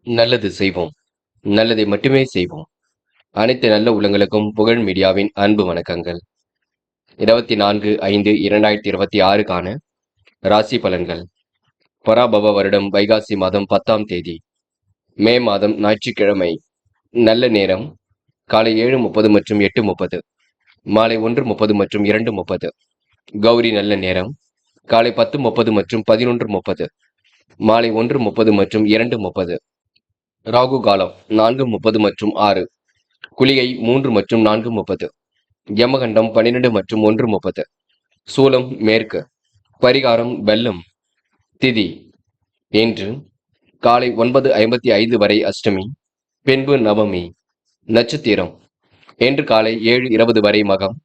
நல்லது செய்வோம். நல்லதை மட்டுமே செய்வோம். அனைத்து நல்ல உள்ளங்களுக்கும் புகழ் மீடியாவின் அன்பு வணக்கங்கள். 24/5/2026க்கான ராசி பலன்கள். பராபவ வருடம் வைகாசி மாதம் 10ஆம் தேதி, மே மாதம் ஞாயிற்றுக்கிழமை. நல்ல நேரம் காலை 7:30 மற்றும் 8:30, மாலை 1:30 மற்றும் 2:30. கௌரி நல்ல நேரம் காலை 10:30 மற்றும் 11:30, மாலை 1:30 மற்றும் 2:30. ராகு காலம் 4:30 மற்றும் 6, குளிகை 3 மற்றும் 4:30, யமகண்டம் 12 மற்றும் 1:30. சூலம் மேற்கு. பரிகாரம் வெல்லம். திதி இன்று காலை 9:55 வரை அஷ்டமி, பின்பு நவமி. நட்சத்திரம் இன்று காலை 7:20 வரை மகம்,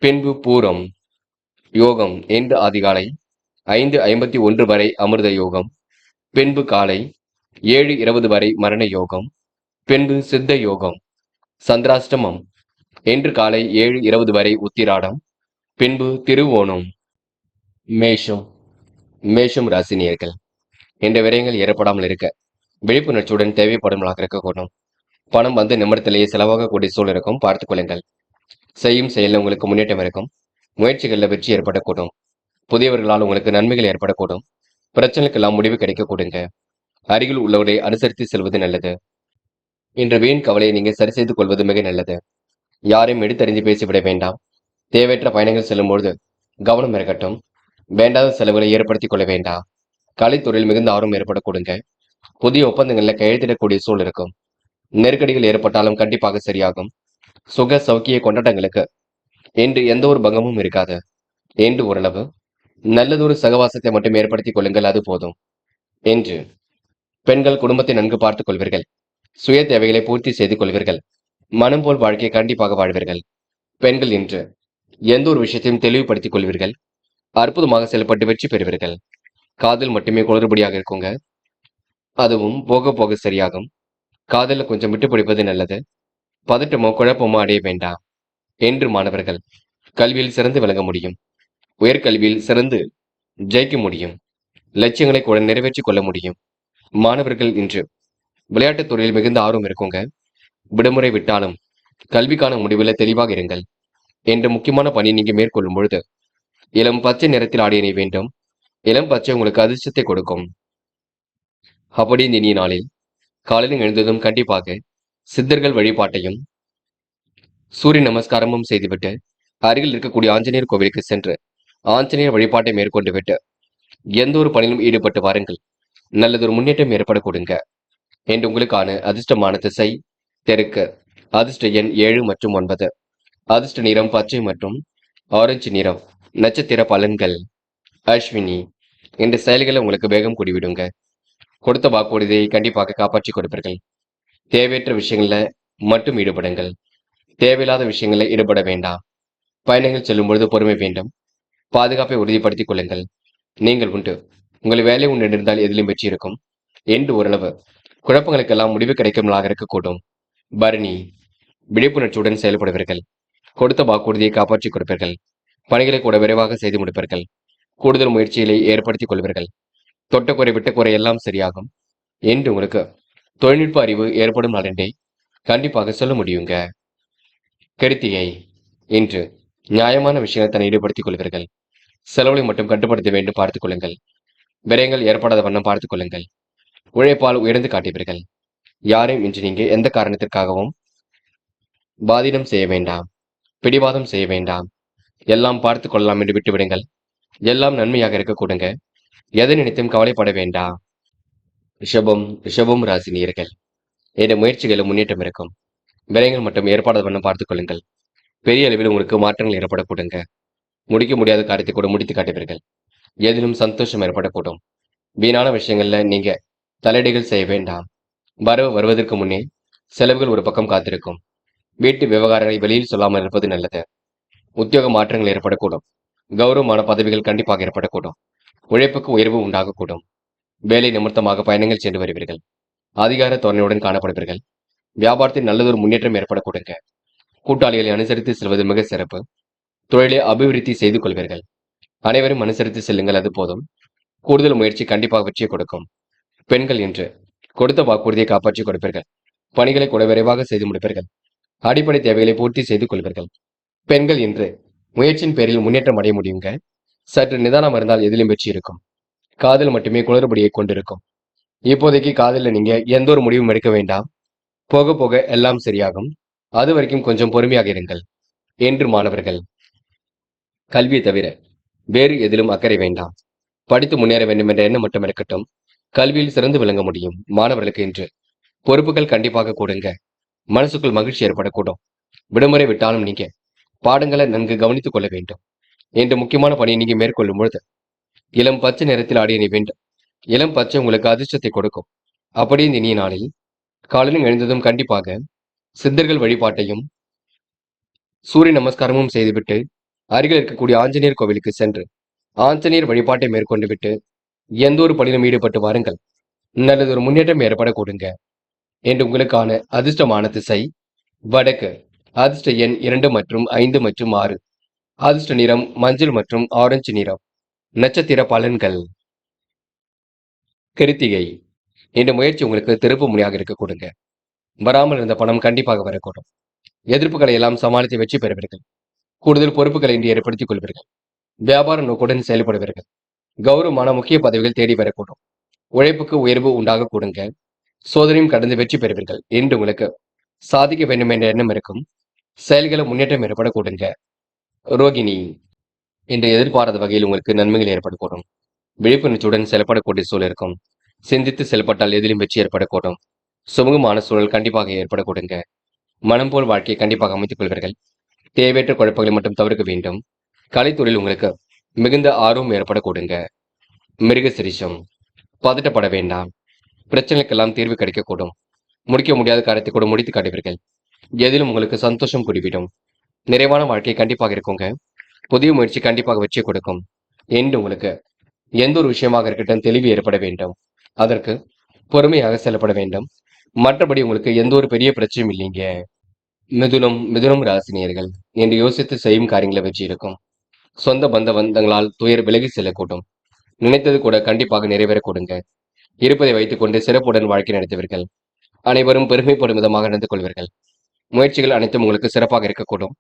பின்பு பூரம். யோகம் இன்று அதிகாலை 5:51 வரை அமிர்த யோகம், பின்பு காலை 7:20 வரை மரண யோகம், பின்பு சித்த யோகம். சந்திராஷ்டமம் இன்று காலை 7:20 வரை உத்திராடம், பின்பு திருவோணம். மேஷம் ராசினியர்கள். இந்த விரயங்கள் ஏற்படாமல் இருக்க விழிப்புணர்ச்சியுடன் தேவைப்படுவதாக இருக்கக்கூடும். பணம் வந்து நிமிடத்திலேயே செலவாகக்கூடிய சூழல் இருக்கும், பார்த்துக் கொள்ளுங்கள். செய்யும் செயலில் உங்களுக்கு முன்னேற்றம் இருக்கும். முயற்சிகளில் வெற்றி ஏற்படக்கூடும். புதியவர்களால் உங்களுக்கு நன்மைகள் ஏற்படக்கூடும். பிரச்சனைக்கெல்லாம் முடிவு கிடைக்கக்கூடுங்க. அருகில் உள்ளவரை அனுசரித்து செல்வது நல்லது. இன்று வீண் கவலையை நீங்க சரி செய்து கொள்வது மிக நல்லது. யாரையும் எடுத்தறிந்து பேசிவிட வேண்டாம். தேவையற்ற பயணங்கள் செல்லும் பொழுது கவனம் இருக்கட்டும். வேண்டாத செலவுகளை ஏற்படுத்திக் கொள்ள வேண்டாம். கலைத்துறையில் மிகுந்த ஆர்வம் ஏற்படக்கூடுங்க. புதிய ஒப்பந்தங்களில் கையெழுத்திடக்கூடிய சூழல் இருக்கும். நெருக்கடிகள் ஏற்பட்டாலும் கண்டிப்பாக சரியாகும். சுக சௌக்கிய கொண்டாட்டங்களுக்கு இன்று எந்த ஒரு பங்கமும் இருக்காது. இன்று ஓரளவு நல்லதொரு சகவாசத்தை மட்டும் ஏற்படுத்திக் கொள்ளுங்கள், அது போதும். இன்று பெண்கள் குடும்பத்தை நன்கு பார்த்துக் கொள்வீர்கள். சுய தேவைகளை பூர்த்தி செய்து கொள்வீர்கள். மனம் போல் வாழ்க்கையை கண்டிப்பாக வாழ்வீர்கள். பெண்கள் இன்று எந்த ஒரு விஷயத்தையும் தெளிவுபடுத்திக் கொள்வீர்கள். அற்புதமாக செயல்பட்டு வெற்றி பெறுவீர்கள். காதல் மட்டுமே குளறுபடியாக இருக்குங்க. அதுவும் போக போக சரியாகும். காதலில் கொஞ்சம் விட்டு பிடிப்பது நல்லது. பதட்டமோ குழப்பமோ அடைய வேண்டாம். என்று மாணவர்கள் கல்வியில் சிறந்து விளங்க முடியும். உயர்கல்வியில் சிறந்து ஜெயிக்க முடியும். லட்சியங்களை கூட நிறைவேற்றிக் கொள்ள முடியும். மாணவர்கள் இன்று விளையாட்டுத் துறையில் மிகுந்த ஆர்வம் இருக்குங்க. விடுமுறை விட்டாலும் கல்விக்கான முடிவில் தெளிவாக இருங்கள். என்ற முக்கியமான பணி நீங்க மேற்கொள்ளும் பொழுது இளம் பச்சை நிறத்தில் ஆடை அணிய வேண்டும். இளம் பச்சை உங்களுக்கு அதிர்ஷ்டத்தை கொடுக்கும். அப்படி இந்த இனிய நாளில் காலையில் எழுந்ததும் கண்டிப்பாக சித்தர்கள் வழிபாட்டையும் சூரிய நமஸ்காரமும் செய்துவிட்டு அருகில் இருக்கக்கூடிய ஆஞ்சநேயர் கோவிலுக்கு சென்று ஆஞ்சநேயர் வழிபாட்டை மேற்கொண்டு விட்டு எந்த ஒரு பணியிலும் ஈடுபட்டு வாருங்கள். நல்லதொரு முன்னேற்றம் ஏற்பட கொடுங்க. என்று உங்களுக்கான அதிர்ஷ்டமான திசை தெற்கு. அதிர்ஷ்ட எண் 7 மற்றும் 9. அதிர்ஷ்ட நிறம் பச்சை மற்றும் ஆரஞ்சு நிறம். நட்சத்திர பலன்கள். அஸ்வினி. இந்த செயல்களை உங்களுக்கு வேகம் கூடிவிடுங்க. கொடுத்த வாக்குறுதியை கண்டிப்பாக காப்பாற்றி கொடுப்பீர்கள். தேவையற்ற விஷயங்கள்ல மட்டும் ஈடுபடுங்கள். தேவையில்லாத விஷயங்களில் ஈடுபட வேண்டாம். பயணங்கள் செல்லும் பொழுது பொறுமை வேண்டும். பாதுகாப்பை உறுதிப்படுத்திக் கொள்ளுங்கள். நீங்கள் உண்டு, உங்கள் வேலை உண்டு இருந்தால் எதிலும் வெற்றி இருக்கும். என்று ஓரளவு குழப்பங்களுக்கெல்லாம் முடிவு கிடைக்கும் நாளாக இருக்கக்கூடும். பரணி. விழிப்புணர்ச்சியுடன் செயல்படுவீர்கள். கொடுத்த வாக்குறுதியை காப்பாற்றிக் கொடுப்பீர்கள். பணிகளை கூட விரைவாக செய்து முடிப்பீர்கள். கூடுதல் முயற்சிகளை ஏற்படுத்திக் கொள்வீர்கள். தொட்ட குறை விட்ட குறை எல்லாம் சரியாகும். என்று உங்களுக்கு தொழில்நுட்ப அறிவு ஏற்படும் நாளென்றே கண்டிப்பாக சொல்ல முடியுங்க. கிருத்திகை. இன்று நியாயமான விஷயங்களை தன்னை ஈடுபடுத்திக் கொள்வீர்கள். செலவுகளை மட்டும் கட்டுப்படுத்த வேண்டும், பார்த்துக் கொள்ளுங்கள். விரயங்கள் ஏற்படாத வண்ணம் பார்த்துக் கொள்ளுங்கள். உழைப்பால் உயர்ந்து காட்டுவீர்கள். யாரையும் இன்று நீங்க எந்த காரணத்திற்காகவும் பாதிடம் செய்ய வேண்டாம். பிடிவாதம் செய்ய வேண்டாம். எல்லாம் பார்த்துக் கொள்ளலாம் என்று விட்டுவிடுங்கள். எல்லாம் நன்மையாக இருக்க கொடுங்க. எதை நினைத்தும் கவலைப்பட வேண்டாம். ரிஷபம் ராசி நேயர்கள். இந்த முயற்சிகளில் முன்னேற்றம் இருக்கும். விரயங்கள் மட்டும் ஏற்படாத வண்ணம் பார்த்துக் கொள்ளுங்கள். பெரிய அளவில் உங்களுக்கு மாற்றங்கள் ஏற்படக்கூடுங்க. முடிக்க முடியாத காரியத்தை கூட முடித்து காட்டுவீர்கள். எதிலும் சந்தோஷம் ஏற்படக்கூடும். வீணான விஷயங்கள்ல நீங்க தலையீடுகள் செய்ய வேண்டாம். வரவு வருவதற்கு முன்னே செலவுகள் ஒரு பக்கம் காத்திருக்கும். வீட்டு விவகாரங்களை வெளியில் சொல்லாமல் இருப்பது நல்லது. உத்தியோக மாற்றங்கள் ஏற்படக்கூடும். கௌரவமான பதவிகள் கண்டிப்பாக ஏற்படக்கூடும். உழைப்புக்கு உயர்வு உண்டாகக்கூடும். வேலை நிமித்தமாக பயணங்கள் சென்று வருவீர்கள். அதிகார தோரணையுடன் காணப்படுவீர்கள். வியாபாரத்தில் நல்லதொரு முன்னேற்றம் ஏற்படக்கூடுங்க. கூட்டாளிகளை அனுசரித்து செல்வது மிக சிறப்பு. தொழிலை அபிவிருத்தி செய்து கொள்வீர்கள். அனைவரும் அனுசரித்து செல்லுங்கள், அது போதும். கூடுதல் முயற்சி கண்டிப்பாக வெற்றியை கொடுக்கும். பெண்கள் இன்று கொடுத்த வாக்குறுதியை காப்பாற்றி கொடுப்பீர்கள். பணிகளை கூட விரைவாக செய்து முடிப்பீர்கள். அடிப்படை தேவைகளை பூர்த்தி செய்து கொள்வீர்கள். பெண்கள் இன்று முயற்சியின் பேரில் முன்னேற்றம் அடைய முடியுங்க. சற்று நிதானம் இருந்தால் எதிலும் வெற்றி இருக்கும். காதல் மட்டுமே குளறுபடியை கொண்டிருக்கும். இப்போதைக்கு காதலில் நீங்க எந்த ஒரு முடிவும் எடுக்க வேண்டாம். போக போக எல்லாம் சரியாகும். அது வரைக்கும் கொஞ்சம் பொறுமையாக இருங்கள் என்று மாணவர்கள். கல்வியை தவிர வேறு எதிலும் அக்கறை வேண்டாம். படித்து முன்னேற வேண்டும் என்ற எண்ணம் மட்டும் இருக்கட்டும். கல்வியில் சிறந்து விளங்க முடியும். மாணவர்களுக்கு இன்று பொறுப்புகள் கண்டிப்பாக கொடுங்க. மனசுக்குள் மகிழ்ச்சி ஏற்படக்கூடும். விடுமுறை விட்டாலும் நீங்க பாடங்களை நன்கு கவனித்துக் கொள்ள வேண்டும். என்று முக்கியமான பணியை நீங்க மேற்கொள்ளும் பொழுது இளம் பச்சை நிறத்தில் ஆடிய நீ வேண்டும். இளம் பச்சை உங்களுக்கு அதிர்ஷ்டத்தை கொடுக்கும். அப்படியே இந்த இனிய நாளில் காலையில் எழுந்ததும் கண்டிப்பாக சித்தர்கள் வழிபாட்டையும் சூரிய நமஸ்காரமும் செய்துவிட்டு அருகில் இருக்கக்கூடிய ஆஞ்சநேயர் கோவிலுக்கு சென்று ஆஞ்சநேயர் வழிபாட்டை மேற்கொண்டு விட்டு எந்த ஒரு பணியிலும் ஈடுபட்டு வாருங்கள். நல்லது ஒரு முன்னேற்றம் ஏற்பட கொடுங்க. என்று உங்களுக்கான அதிர்ஷ்டமான திசை வடக்கு. அதிர்ஷ்ட எண் 2 மற்றும் 5 மற்றும் 6. அதிர்ஷ்ட நிறம் மஞ்சள் மற்றும் ஆரஞ்சு நிறம். நட்சத்திர பலன்கள். கிருத்திகை. இந்த முயற்சி உங்களுக்கு திருப்பு முனையாக இருக்க கொடுங்க. வராமல் இருந்த பணம் கண்டிப்பாக வரக்கூடும். எதிர்ப்புகளை எல்லாம் சமாளித்து வெற்றி பெறுவீர்கள். கூடுதல் பொறுப்புகளை இன்று ஏற்படுத்திக் கொள்வீர்கள். வியாபார நோக்குடன் செயல்படுவீர்கள். கௌரவமான முக்கிய பதவிகள் தேடி வரக்கூடும். உழைப்புக்கு உயர்வு உண்டாக கொடுங்க. சோதனையும் கடந்து வெற்றி பெறுவீர்கள். என்று உங்களுக்கு சாதிக்க வேண்டும் என்ற எண்ணம் இருக்கும். செயல்களை முன்னேற்றம் ஏற்பட கொடுங்க. ரோகிணி. இன்று எதிர்பாராத வகையில் உங்களுக்கு நன்மைகள் ஏற்படக்கூடும். விழிப்புணர்ச்சியுடன் செயல்படக்கூடிய சூழல் இருக்கும். சிந்தித்து செயல்பட்டால் எதிலும் வெற்றி ஏற்படக்கூடும். சுமூகமான சூழல் கண்டிப்பாக ஏற்பட கொடுங்க. மனம் போல் வாழ்க்கையை கண்டிப்பாக அமைத்துக் கொள்வீர்கள். தேவையற்ற குழப்பங்களை மட்டும் தவிர்க்க வேண்டும். கலைத்துறையில் உங்களுக்கு மிகுந்த ஆர்வம் ஏற்பட கொடுங்க. மிருக சிரிஷம். பதட்டப்பட வேண்டாம். பிரச்சனைக்கெல்லாம் தீர்வு கிடைக்கக்கூடும். முடிக்க முடியாத காரியத்தை கூட முடித்து காட்டுவீர்கள். எதிலும் உங்களுக்கு சந்தோஷம் கூடிவிடும். நிறைவான வாழ்க்கை கண்டிப்பாக இருக்குங்க. புதிய முயற்சி கண்டிப்பாக வெற்றி கொடுக்கும். என்று உங்களுக்கு எந்த ஒரு விஷயமாக இருக்கட்டும் தெளிவு ஏற்பட வேண்டும். அதற்கு பொறுமையாக செல்லப்பட வேண்டும். மற்றபடி உங்களுக்கு எந்த ஒரு பெரிய பிரச்சனையும் இல்லைங்க. மிதுனம் ராசினியர்கள் என்று யோசித்து செய்யும் காரியங்களை வெற்றி இருக்கும். சொந்த பந்தங்களால் துயர் விலகி செல்லக்கூடும். நினைத்தது கூட கண்டிப்பாக நிறைவேற கொடுங்க. இருப்பதை வைத்துக் கொண்டு சிறப்புடன் வாழ்க்கை நடத்துவீர்கள். அனைவரும் பெருமைப்படும் விதமாக நடந்து கொள்வீர்கள். முயற்சிகள் அனைத்தும் உங்களுக்கு சிறப்பாக இருக்கக்கூடும்.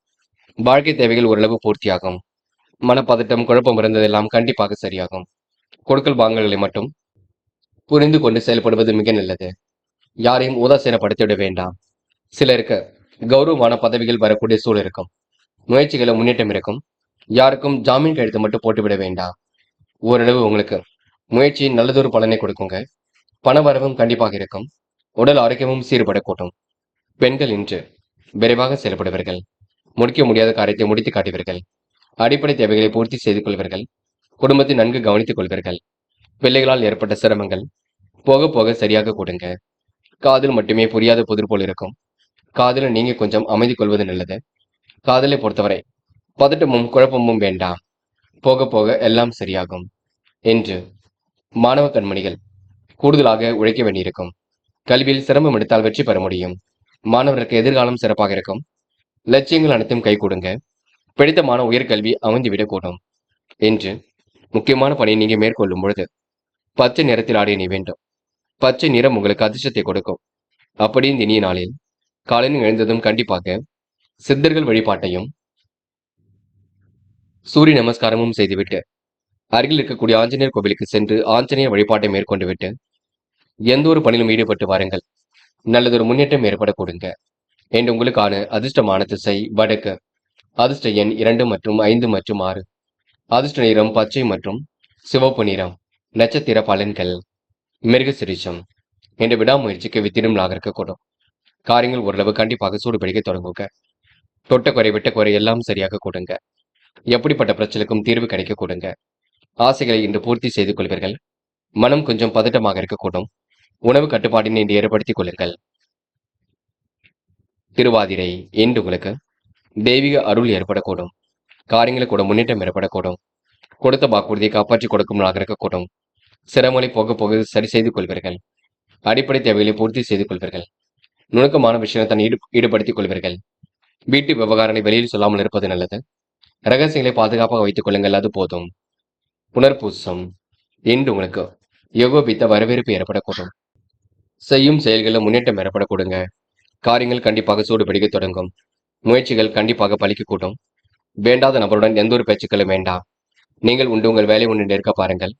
வாழ்க்கை தேவைகள் ஓரளவு பூர்த்தியாகும். மனப்பதட்டம் குழப்பம் இருந்ததெல்லாம் கண்டிப்பாக சரியாகும். கொடுக்கல் வாங்கல்களை மட்டும் புரிந்து கொண்டு செயல்படுவது மிக நல்லது. யாரையும் உதாசீனப்படுத்திவிட வேண்டாம். சிலருக்கு கௌரவமான பதவிகள் வரக்கூடிய சூழல் இருக்கும். முயற்சிகளை முன்னேற்றம் இருக்கும். யாருக்கும் ஜாமீன் கழுத்து மட்டும் போட்டுவிட வேண்டாம். ஓரளவு உங்களுக்கு முயற்சி நல்லதொரு பலனை கொடுக்குங்க. பண வரவும் கண்டிப்பாக இருக்கும். உடல் ஆரோக்கியமும் சீர்படக்கூடும். பெண்கள் இன்று விரைவாக செயல்படுவீர்கள். முடிக்க முடியாத காரியத்தை முடித்து காட்டுவீர்கள். அடிப்படை தேவைகளை பூர்த்தி செய்து கொள்வீர்கள். குடும்பத்தை நன்கு கவனித்துக் கொள்வீர்கள். பிள்ளைகளால் ஏற்பட்ட சிரமங்கள் போக போக சரியாக கொடுங்க. காதல் மட்டுமே புரியாத புதிர் போல் இருக்கும். காதலை நீங்க கொஞ்சம் அமைதி கொள்வது நல்லது. காதலை பொறுத்தவரை பதட்டமும் குழப்பமும் வேண்டாம். போக போக எல்லாம் சரியாகும். என்று மாணவ கண்மணிகள் கூடுதலாக உழைக்க வேண்டியிருக்கும். கல்வியில் சிரமம் எடுத்தால் வெற்றி பெற முடியும். மாணவருக்கு எதிர்காலம் சிறப்பாக இருக்கும். லட்சியங்கள் அனைத்தும் கை கொடுங்க. பிடித்தமான உயர்கல்வி அமைந்துவிடக்கூடும். என்று முக்கியமான பணியை நீங்க மேற்கொள்ளும் பொழுது பச்சை நிறத்தில் ஆடிய நீ வேண்டும். பச்சை நிறம் உங்களுக்கு அதிர்ஷ்டத்தை கொடுக்கும். அப்படி இந்த இனிய நாளில் காலையில் எழுந்ததும் கண்டிப்பாக சித்தர்கள் வழிபாட்டையும் சூரிய நமஸ்காரமும் செய்துவிட்டு அருகில் இருக்கக்கூடிய ஆஞ்சநேயர் கோவிலுக்கு சென்று ஆஞ்சநேயர் வழிபாட்டை மேற்கொண்டு விட்டு எந்த ஒரு பணியிலும் ஈடுபட்டு வாருங்கள். நல்லதொரு முன்னேற்றம் ஏற்பட கொடுங்க. என்று உங்களுக்கான அதிர்ஷ்டமான திசை வடக்கு. அதிர்ஷ்ட எண் 2 மற்றும் 5 மற்றும் 6. அதிர்ஷ்ட நிறம் பச்சை மற்றும் சிவப்பு நிறம். நட்சத்திர பலன்கள். மிருக சிரிஷம். என்ற விடாமுயற்சிக்கு வித்திடும்லாக இருக்கக்கூடும். காரியங்கள் ஓரளவு கண்டிப்பாக சூடுபிடிக்க தொடங்குங்க. தொட்ட குறை விட்ட குறை எல்லாம் சரியாக கொடுங்க. எப்படிப்பட்ட பிரச்சனைக்கும் தீர்வு கிடைக்க கொடுங்க. ஆசைகளை இன்று பூர்த்தி செய்து கொள்வீர்கள். மனம் கொஞ்சம் பதட்டமாக இருக்கக்கூடும். உணவு கட்டுப்பாட்டினை இன்று ஏற்படுத்திக் கொள்ளுங்கள். திருவாதிரை. என்று உங்களுக்கு தெய்வீக அருள் ஏற்படக்கூடும். காரியங்களை கூட முன்னேற்றம் ஏற்படக்கூடும். கொடுத்த வாக்குறுதியை காப்பாற்றி கொடுக்கும் நாளாக இருக்கக்கூடும். சிரமங்களை போக போக சரி செய்து கொள்வீர்கள். அடிப்படை தேவைகளை பூர்த்தி செய்து கொள்வீர்கள். நுணுக்கமான விஷயத்தை தன் ஈடுபடுத்திக் கொள்வீர்கள். வீட்டு விவகாரங்களை வெளியில் சொல்லாமல் இருப்பது நல்லது. ரகசியங்களை பாதுகாப்பாக வைத்துக் கொள்ளுங்கள், அது போதும். புனர்பூசம். என்று உங்களுக்கு யோகோபித்த வரவேற்பு ஏற்படக்கூடும். செய்யும் செயல்களில் முன்னேற்றம் ஏற்படக்கூடுங்க. காரியங்கள் கண்டிப்பாக சூடு பிடிக்க தொடங்கும். முயற்சிகள் கண்டிப்பாக பலிக்க கூட்டும். வேண்டாத நபருடன் எந்த ஒரு பேச்சுக்களும் வேண்டாம். நீங்கள் உண்டு உங்கள் வேலை ஒன்று நிற்க பாருங்கள்.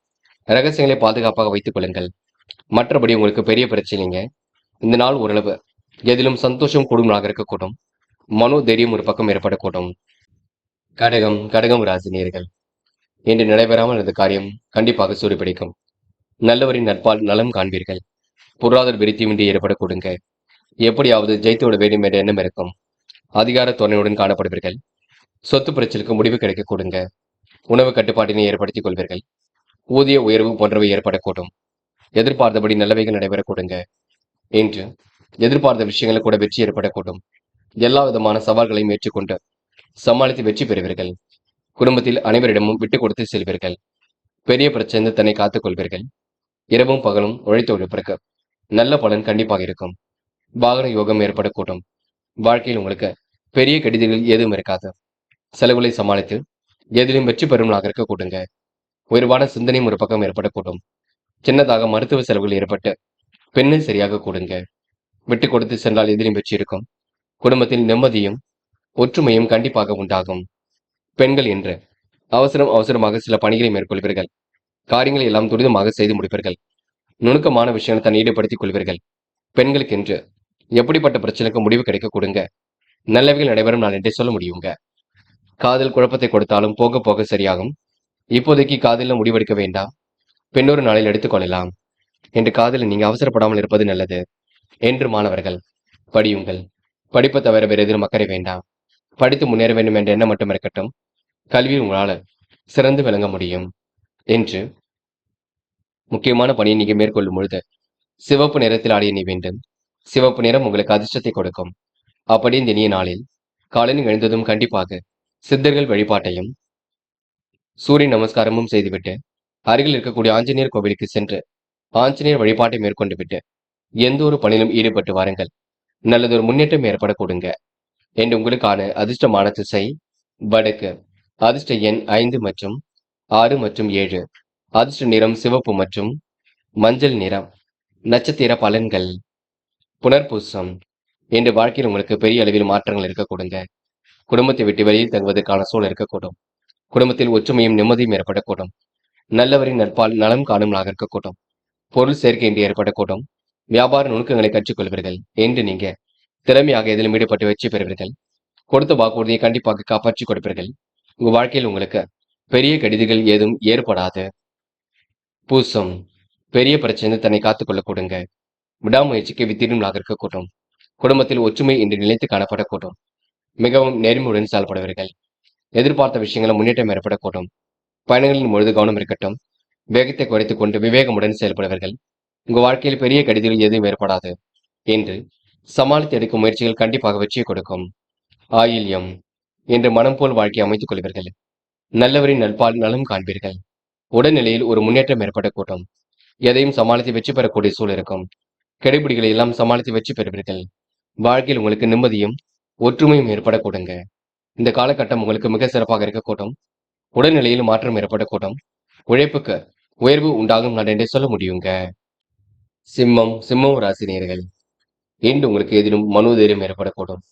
ரகசியங்களை பாதுகாப்பாக வைத்துக் கொள்ளுங்கள். மற்றபடி உங்களுக்கு பெரிய பிரச்சனைங்க. இந்த நாள் ஓரளவு எதிலும் சந்தோஷம் கூடும் நாளாக இருக்கக்கூடும். மனோ தைரியம் ஒரு பக்கம் ஏற்படக்கூடும். கடகம் ராசினியர்கள், இன்று நடைபெறாமல் இருந்த காரியம் கண்டிப்பாக சூடு பிடிக்கும். நல்லவரின் நட்பால் நலம் காண்பீர்கள். பொருளாதார விருத்தியின்றி ஏற்படக்கூடுங்க. எப்படியாவது ஜெயித்து விட வேண்டும் என்ற எண்ணம் இருக்கும். அதிகார துணையுடன் காணப்படுவீர்கள். சொத்து பிரச்சனைக்கு முடிவு கிடைக்க கொடுங்க. உணவு கட்டுப்பாட்டினை ஏற்படுத்திக் கொள்வீர்கள். ஊதிய உயர்வு போன்றவை ஏற்படக்கூடும். எதிர்பார்த்தபடி நல்லவைகள் நடைபெற கொடுங்க. இன்று எதிர்பார்த்த விஷயங்கள் கூட வெற்றி ஏற்படக்கூடும். எல்லா விதமான சவால்களையும் ஏற்றுக்கொண்டு சமாளித்து வெற்றி பெறுவீர்கள். குடும்பத்தில் அனைவரிடமும் விட்டுக் கொடுத்து செல்வீர்கள். பெரிய பிரச்சனை தன்னை காத்துக் கொள்வீர்கள். இரவும் பகலும் உழைத்து உழைப்பிற்கு நல்ல பலன் கண்டிப்பாக இருக்கும். வாகன யோகம் ஏற்படக்கூடும். வாழ்க்கையில் உங்களுக்கு பெரிய கெடுதிகள் எதுவும் இருக்காது. செலவுகளை சமாளித்து எதிலும் வெற்றி பெறும் நாளாக இருக்க கூடுங்க. உயர்வான சிந்தனையும் ஒரு பக்கம் ஏற்படக்கூடும். சின்னதாக மருத்துவ செலவுகள் ஏற்பட்டு பெண்ணை சரியாக கூடுங்க. விட்டு கொடுத்து சென்றால் எதிலும் வெற்றி இருக்கும். குடும்பத்தில் நிம்மதியும் ஒற்றுமையும் கண்டிப்பாக உண்டாகும். பெண்கள் என்று அவசரமாக சில பணிகளை மேற்கொள்வீர்கள். காரியங்களை எல்லாம் துரிதமாக செய்து முடிப்பீர்கள். நுணுக்கமான விஷயங்களை தன்னை ஈடுபடுத்திக் கொள்வீர்கள். பெண்களுக்கு என்று எப்படிப்பட்ட பிரச்சனைக்கு முடிவு கிடைக்க கொடுங்க. நல்லவைகள் நடைபெறும் நான் என்றே சொல்ல முடியுங்க. காதல் குழப்பத்தை கொடுத்தாலும் போக போக சரியாகும். இப்போதைக்கு காதலில் முடிவெடுக்க வேண்டாம். பின்னொரு நாளில் எடுத்துக்கொள்ளலாம் என்று காதலில் நீங்க அவசரப்படாமல் இருப்பது நல்லது. என்று மாணவர்கள் படியுங்கள். படிப்பை தவிர வேறு எதிரும் அக்கறை வேண்டாம். படித்து முன்னேற வேண்டும் என்ற எண்ணம் மட்டும் இருக்கட்டும். கல்வியில் உங்களால் சிறந்து விளங்க முடியும். என்று முக்கியமான பணியை நீங்க மேற்கொள்ளும் பொழுது சிவப்பு நிறத்தில் ஆடிய நீ வேண்டும். சிவப்பு நிறம் உங்களுக்கு அதிர்ஷ்டத்தை கொடுக்கும். அப்படி இந்த இனிய நாளில் காலையில் எழுந்ததும் கண்டிப்பாக சித்தர்கள் வழிபாட்டையும் சூரிய நமஸ்காரமும் செய்துவிட்டு அருகில் இருக்கக்கூடிய ஆஞ்சநேயர் கோவிலுக்கு சென்று ஆஞ்சநேயர் வழிபாட்டை மேற்கொண்டு விட்டு எந்த ஒரு பணியிலும் ஈடுபட்டு வாருங்கள். நல்லதொரு முன்னேற்றம் ஏற்பட கொடுங்க. என்று உங்களுக்கான அதிர்ஷ்டமான திசை வடக்கு. அதிர்ஷ்ட எண் 5 மற்றும் 6 மற்றும் 7. அதிர்ஷ்ட நிறம் சிவப்பு மற்றும் மஞ்சள் நிறம். நட்சத்திர பலன்கள். புனர்பூசம். என்று வாழ்க்கையில் உங்களுக்கு பெரிய அளவில் மாற்றங்கள் இருக்க கொடுங்க. குடும்பத்தை விட்டு வெளியில் தங்குவதற்கான சூழல் இருக்கக்கூடும். குடும்பத்தில் ஒற்றுமையும் நிம்மதியும் ஏற்படக்கூடும். நல்லவரின் நட்பால் நலம் காணும் நாளாக இருக்கக்கூடும். பொருள் சேர்க்கை என்று ஏற்படக்கூடும். வியாபார நுணுக்கங்களை கற்றுக்கொள்வீர்கள். என்று நீங்க திறமையாக எதிலும் ஈடுபட்டு வெற்றி பெறுவீர்கள். கொடுத்த வாக்குறுதியை கண்டிப்பாக காப்பாற்றி கொடுப்பீர்கள். உங்க வாழ்க்கையில் உங்களுக்கு பெரிய கெடுதிகள் ஏதும் ஏற்படாது. பூசம். பெரிய பிரச்சனை தன்னை காத்துக்கொள்ள கொடுங்க. விடாமுயற்சிக்கு வித்திடும் நாளாக இருக்கக்கூடும். குடும்பத்தில் ஒற்றுமை இன்று நிலைத்து காணப்படக்கூடும். மிகவும் நேர்மையுடன் செயல்படுவீர்கள். எதிர்பார்த்த விஷயங்களும் முன்னேற்றம் ஏற்படக்கூடும். பயணங்களின் பொழுது கவனம் இருக்கட்டும். வேகத்தை குறைத்துக் கொண்டு விவேகமுடன் செயல்படுவீர்கள். உங்க வாழ்க்கையில் பெரிய கடிதங்கள் எதுவும் ஏற்படாது. என்று சமாளித்து எடுக்கும் முயற்சிகள் கண்டிப்பாக வெற்றியை கொடுக்கும். ஆயில்யம். என்று மனம் போல் வாழ்க்கை அமைத்துக் கொள்வீர்கள். நல்லவரின் நட்பால் நலம் காண்பீர்கள். உடல்நிலையில் ஒரு முன்னேற்றம் ஏற்படக்கூடும். எதையும் சமாளித்து வெற்றி பெறக்கூடிய சூழல் இருக்கும். கெடுபிடிகளை எல்லாம் சமாளித்து வெற்றி பெறுவீர்கள். வாழ்க்கையில் உங்களுக்கு நிம்மதியும் ஒற்றுமையும் ஏற்படக்கூடுங்க. இந்த காலகட்டம் உங்களுக்கு மிக சிறப்பாக இருக்கக்கூடும். உடல்நிலையில் மாற்றம் ஏற்படக்கூடும். உழைப்புக்கு உயர்வு உண்டாகும் நான் என்றே சொல்ல முடியுங்க. சிம்மம் ராசினியர்கள், இன்று உங்களுக்கு எதிலும் மனோதைரியம் ஏற்படக்கூடும்.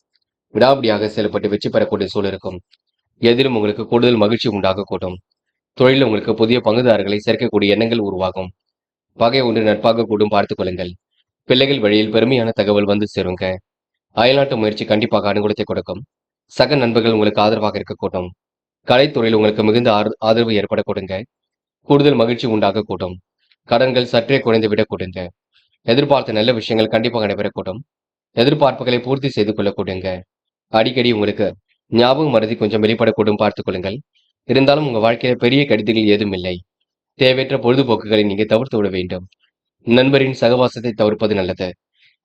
விடாபடியாக செயல்பட்டு வெற்றி பெறக்கூடிய சூழல் இருக்கும். எதிலும் உங்களுக்கு கூடுதல் மகிழ்ச்சி உண்டாகக்கூடும். தொழிலில் உங்களுக்கு புதிய பங்குதாரர்களை சேர்க்கக்கூடிய எண்ணங்கள் உருவாகும். பகை ஒன்று நட்பாக கூடும் பார்த்துக் கொள்ளுங்கள். பிள்ளைகள் வழியில் பெருமையான தகவல் வந்து சேருங்க. அயல்நாட்டு முயற்சி கண்டிப்பாக அனுகூலத்தை கொடுக்கும். சக நண்பர்கள் உங்களுக்கு ஆதரவாக இருக்கக்கூடும். கலைத்துறையில் உங்களுக்கு மிகுந்த ஆதரவு ஏற்பட கொடுங்க. கூடுதல் மகிழ்ச்சி உண்டாக கூடும். கடன்கள் சற்றே குறைந்து விட கொடுங்க. எதிர்பார்த்த நல்ல விஷயங்கள் கண்டிப்பாக நடைபெறக்கூடும். எதிர்பார்ப்புகளை பூர்த்தி செய்து கொள்ள கொடுங்க. அடிக்கடி உங்களுக்கு ஞாபகம் மறதி கொஞ்சம் வெளிப்படக்கூடும் பார்த்துக் கொள்ளுங்கள். இருந்தாலும் உங்க வாழ்க்கையில பெரிய கடிதங்கள் ஏதும் இல்லை. தேவையற்ற பொழுதுபோக்குகளை நீங்க தவிர்த்து விட வேண்டும். நண்பரின் சகவாசத்தை தவிர்ப்பது நல்லது.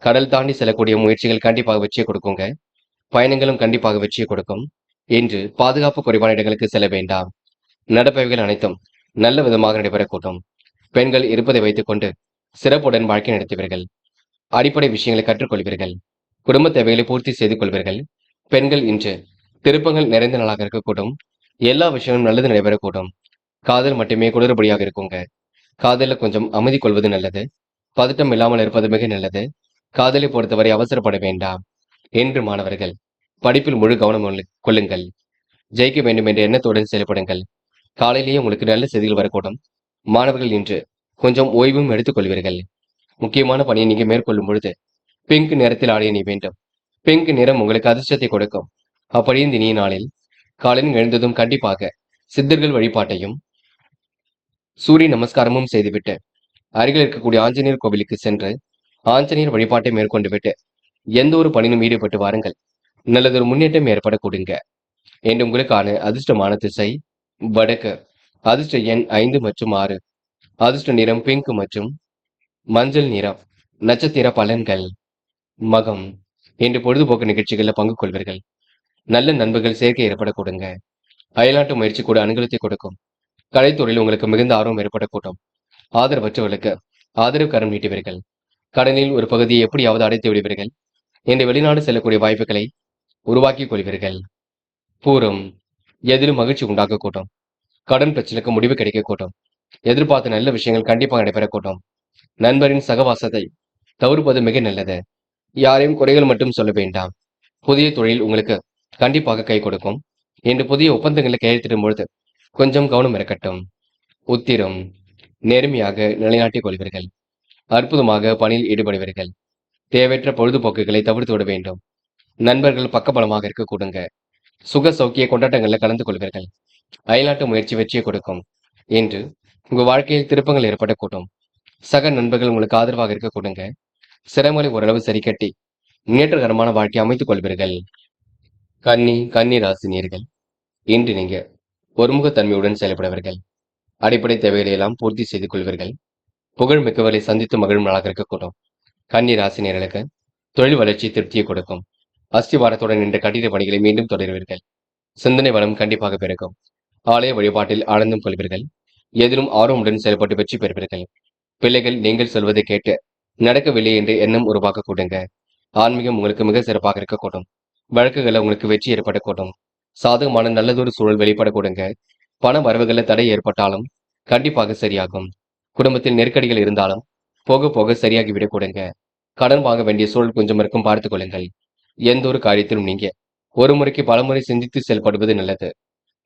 கடல் தாண்டி செல்லக்கூடிய முயற்சிகள் கண்டிப்பாக வெற்றியை கொடுக்குங்க. பயணங்களும் கண்டிப்பாக வெற்றியை கொடுக்கும். என்று பாதுகாப்பு குறைவான இடங்களுக்கு செல்ல வேண்டாம். நடப்பவைகள் அனைத்தும் நல்ல விதமாக நடைபெறக்கூடும். பெண்கள் இருப்பதை வைத்துக் கொண்டு சிறப்புடன் வாழ்க்கை நடத்துவீர்கள். அடிப்படை விஷயங்களை கற்றுக்கொள்வீர்கள். குடும்ப தேவைகளை பூர்த்தி செய்து கொள்வீர்கள். பெண்கள் இன்று திருப்பங்கள் நிறைந்த நாளாக இருக்கக்கூடும். எல்லா விஷயங்களும் நல்லது நடைபெறக்கூடும். காதல் மட்டுமே குளறுபடியாக இருக்குங்க. காதலில் கொஞ்சம் அமைதி கொள்வது நல்லது. பதட்டம் இல்லாமல் இருப்பது மிக நல்லது. காதலை பொறுத்தவரை அவசரப்பட வேண்டாம். என்று மாணவர்கள் படிப்பில் முழு கவனம் கொள்ளுங்கள். ஜெயிக்க வேண்டும் என்ற எண்ணத்துடன் செயல்படுங்கள். காலையிலேயே உங்களுக்கு நல்ல செய்திகள் வரக்கூடும். மாணவர்கள் இன்று கொஞ்சம் ஓய்வும் எடுத்துக் கொள்வீர்கள். முக்கியமான பணியை நீங்க மேற்கொள்ளும் பொழுது பிங்க் நிறத்தில் ஆடைய நீ வேண்டும். பிங்க் நிறம் உங்களுக்கு அதிர்ஷ்டத்தை கொடுக்கும். அப்படி இந்த இனிய நாளில் காலையில் எழுந்ததும் கண்டிப்பாக சித்தர்கள் வழிபாட்டையும் சூரிய நமஸ்காரமும் செய்துவிட்டு அருகில் இருக்கக்கூடிய ஆஞ்சநேயர் கோவிலுக்கு சென்று ஆஞ்சநேயர் வழிபாட்டை மேற்கொண்டு விட்டு எந்த ஒரு பணியிலும் ஈடுபட்டு வாருங்கள். நல்லதொரு முன்னேற்றம் ஏற்பட கொடுங்க. என்று உங்களுக்கான அதிர்ஷ்டமான திசை வடக்கு. அதிர்ஷ்ட எண் 5 மற்றும் 6. அதிர்ஷ்ட நிறம் பிங்க் மற்றும் மஞ்சள் நிறம். நட்சத்திர பலன்கள். மகம். இன்று பொழுதுபோக்கு நிகழ்ச்சிகளில் பங்கு கொள்வீர்கள். நல்ல நண்பர்கள் சேர்க்கை ஏற்பட கொடுங்க. அயல்நாட்டு முயற்சி கூட அனுகூலத்தை கொடுக்கும். கலைத்துறையில் உங்களுக்கு மிகுந்த ஆர்வம் ஏற்படக்கூடும். ஆதரவற்றவர்களுக்கு ஆதரவு கரம் நீட்டுவீர்கள். கடனில் ஒரு பகுதியை எப்படியாவது அடைத்து விடுவீர்கள். இன்று வெளிநாடு செல்லக்கூடிய வாய்ப்புகளை உருவாக்கிக் கொள்வீர்கள். பூரம். எதிலும் மகிழ்ச்சி உண்டாக்கக்கூடும். கடன் பிரச்சனைக்கு முடிவு கிடைக்கக்கூடும். எதிர்பார்த்த நல்ல விஷயங்கள் கண்டிப்பாக நடைபெறக்கூடும். நண்பரின் சகவாசத்தை தவிர்ப்பது மிக நல்லது. யாரையும் குறைகள் மட்டும் சொல்ல வேண்டாம். புதிய தொழில் உங்களுக்கு கண்டிப்பாக கை கொடுக்கும். இன்று புதிய ஒப்பந்தங்களை கையெழுத்திடும் பொழுது கொஞ்சம் கவனம் இருக்கட்டும். உத்திரம். நேர்மையாக நிலைநாட்டிக் கொள்வீர்கள். அற்புதமாக பணியில் ஈடுபடுவீர்கள். தேவையற்ற பொழுதுபோக்குகளை தவிர்த்து விட வேண்டும். நண்பர்கள் பக்கபலமாக இருக்க கொடுங்க. சுக சௌக்கிய கொண்டாட்டங்களில் கலந்து கொள்வீர்கள். அயல்நாட்டு முயற்சி வெற்றியை கொடுக்கும். என்று உங்க வாழ்க்கையில் திருப்பங்கள் ஏற்படக்கூடும். சக நண்பர்கள் உங்களுக்கு ஆதரவாக இருக்க கொடுங்க. சிரமங்களை ஓரளவு சரி கட்டி முன்னேற்றகரமான வாழ்க்கை அமைத்துக் கொள்வீர்கள். கன்னி ராசினியர்கள் இன்று நீங்க ஒருமுகத்தன்மையுடன் செயல்படுவீர்கள். அடிப்படை தேவைகளை எல்லாம் பூர்த்தி செய்து கொள்வீர்கள். புகழ் மிக்கவர்களை சந்தித்து மகிழும் நாளாக இருக்கக்கூடும். கன்னி ராசினியர்களுக்கு தொழில் வளர்ச்சி திருப்தியை கொடுக்கும். அஸ்திவாரத்துடன் நின்ற கட்டிட பணிகளை மீண்டும் தொடர்வீர்கள். சிந்தனை வளம் கண்டிப்பாக பெருகும். ஆலய வழிபாட்டில் ஆனந்தம் கொள்வீர்கள். எதிலும் ஆர்வமுடன் செயல்பட்டு வெற்றி பெறுவீர்கள். பிள்ளைகள் நீங்கள் சொல்வதை கேட்டு நடக்கவில்லை என்று எண்ணம் உருவாக்க கூடுங்க. ஆன்மீகம் உங்களுக்கு மிக சிறப்பாக இருக்கக்கூடும். வழக்குகளை உங்களுக்கு வெற்றி ஏற்படக்கூடும். சாதகமான நல்லதொரு சூழல் வெளிப்பட கொடுங்க. பண வரவுகளில் தடை ஏற்பட்டாலும் கண்டிப்பாக சரியாகும். குடும்பத்தில் நெருக்கடிகள் இருந்தாலும் போக போக சரியாகி விட கொடுங்க. கடன் வாங்க வேண்டிய சூழல் கொஞ்சம் இருக்கும், பார்த்துக் கொள்ளுங்கள். எந்த ஒரு காரியத்திலும் நீங்க ஒரு முறைக்கு பலமுறை சிந்தித்து செயல்படுவது நல்லது.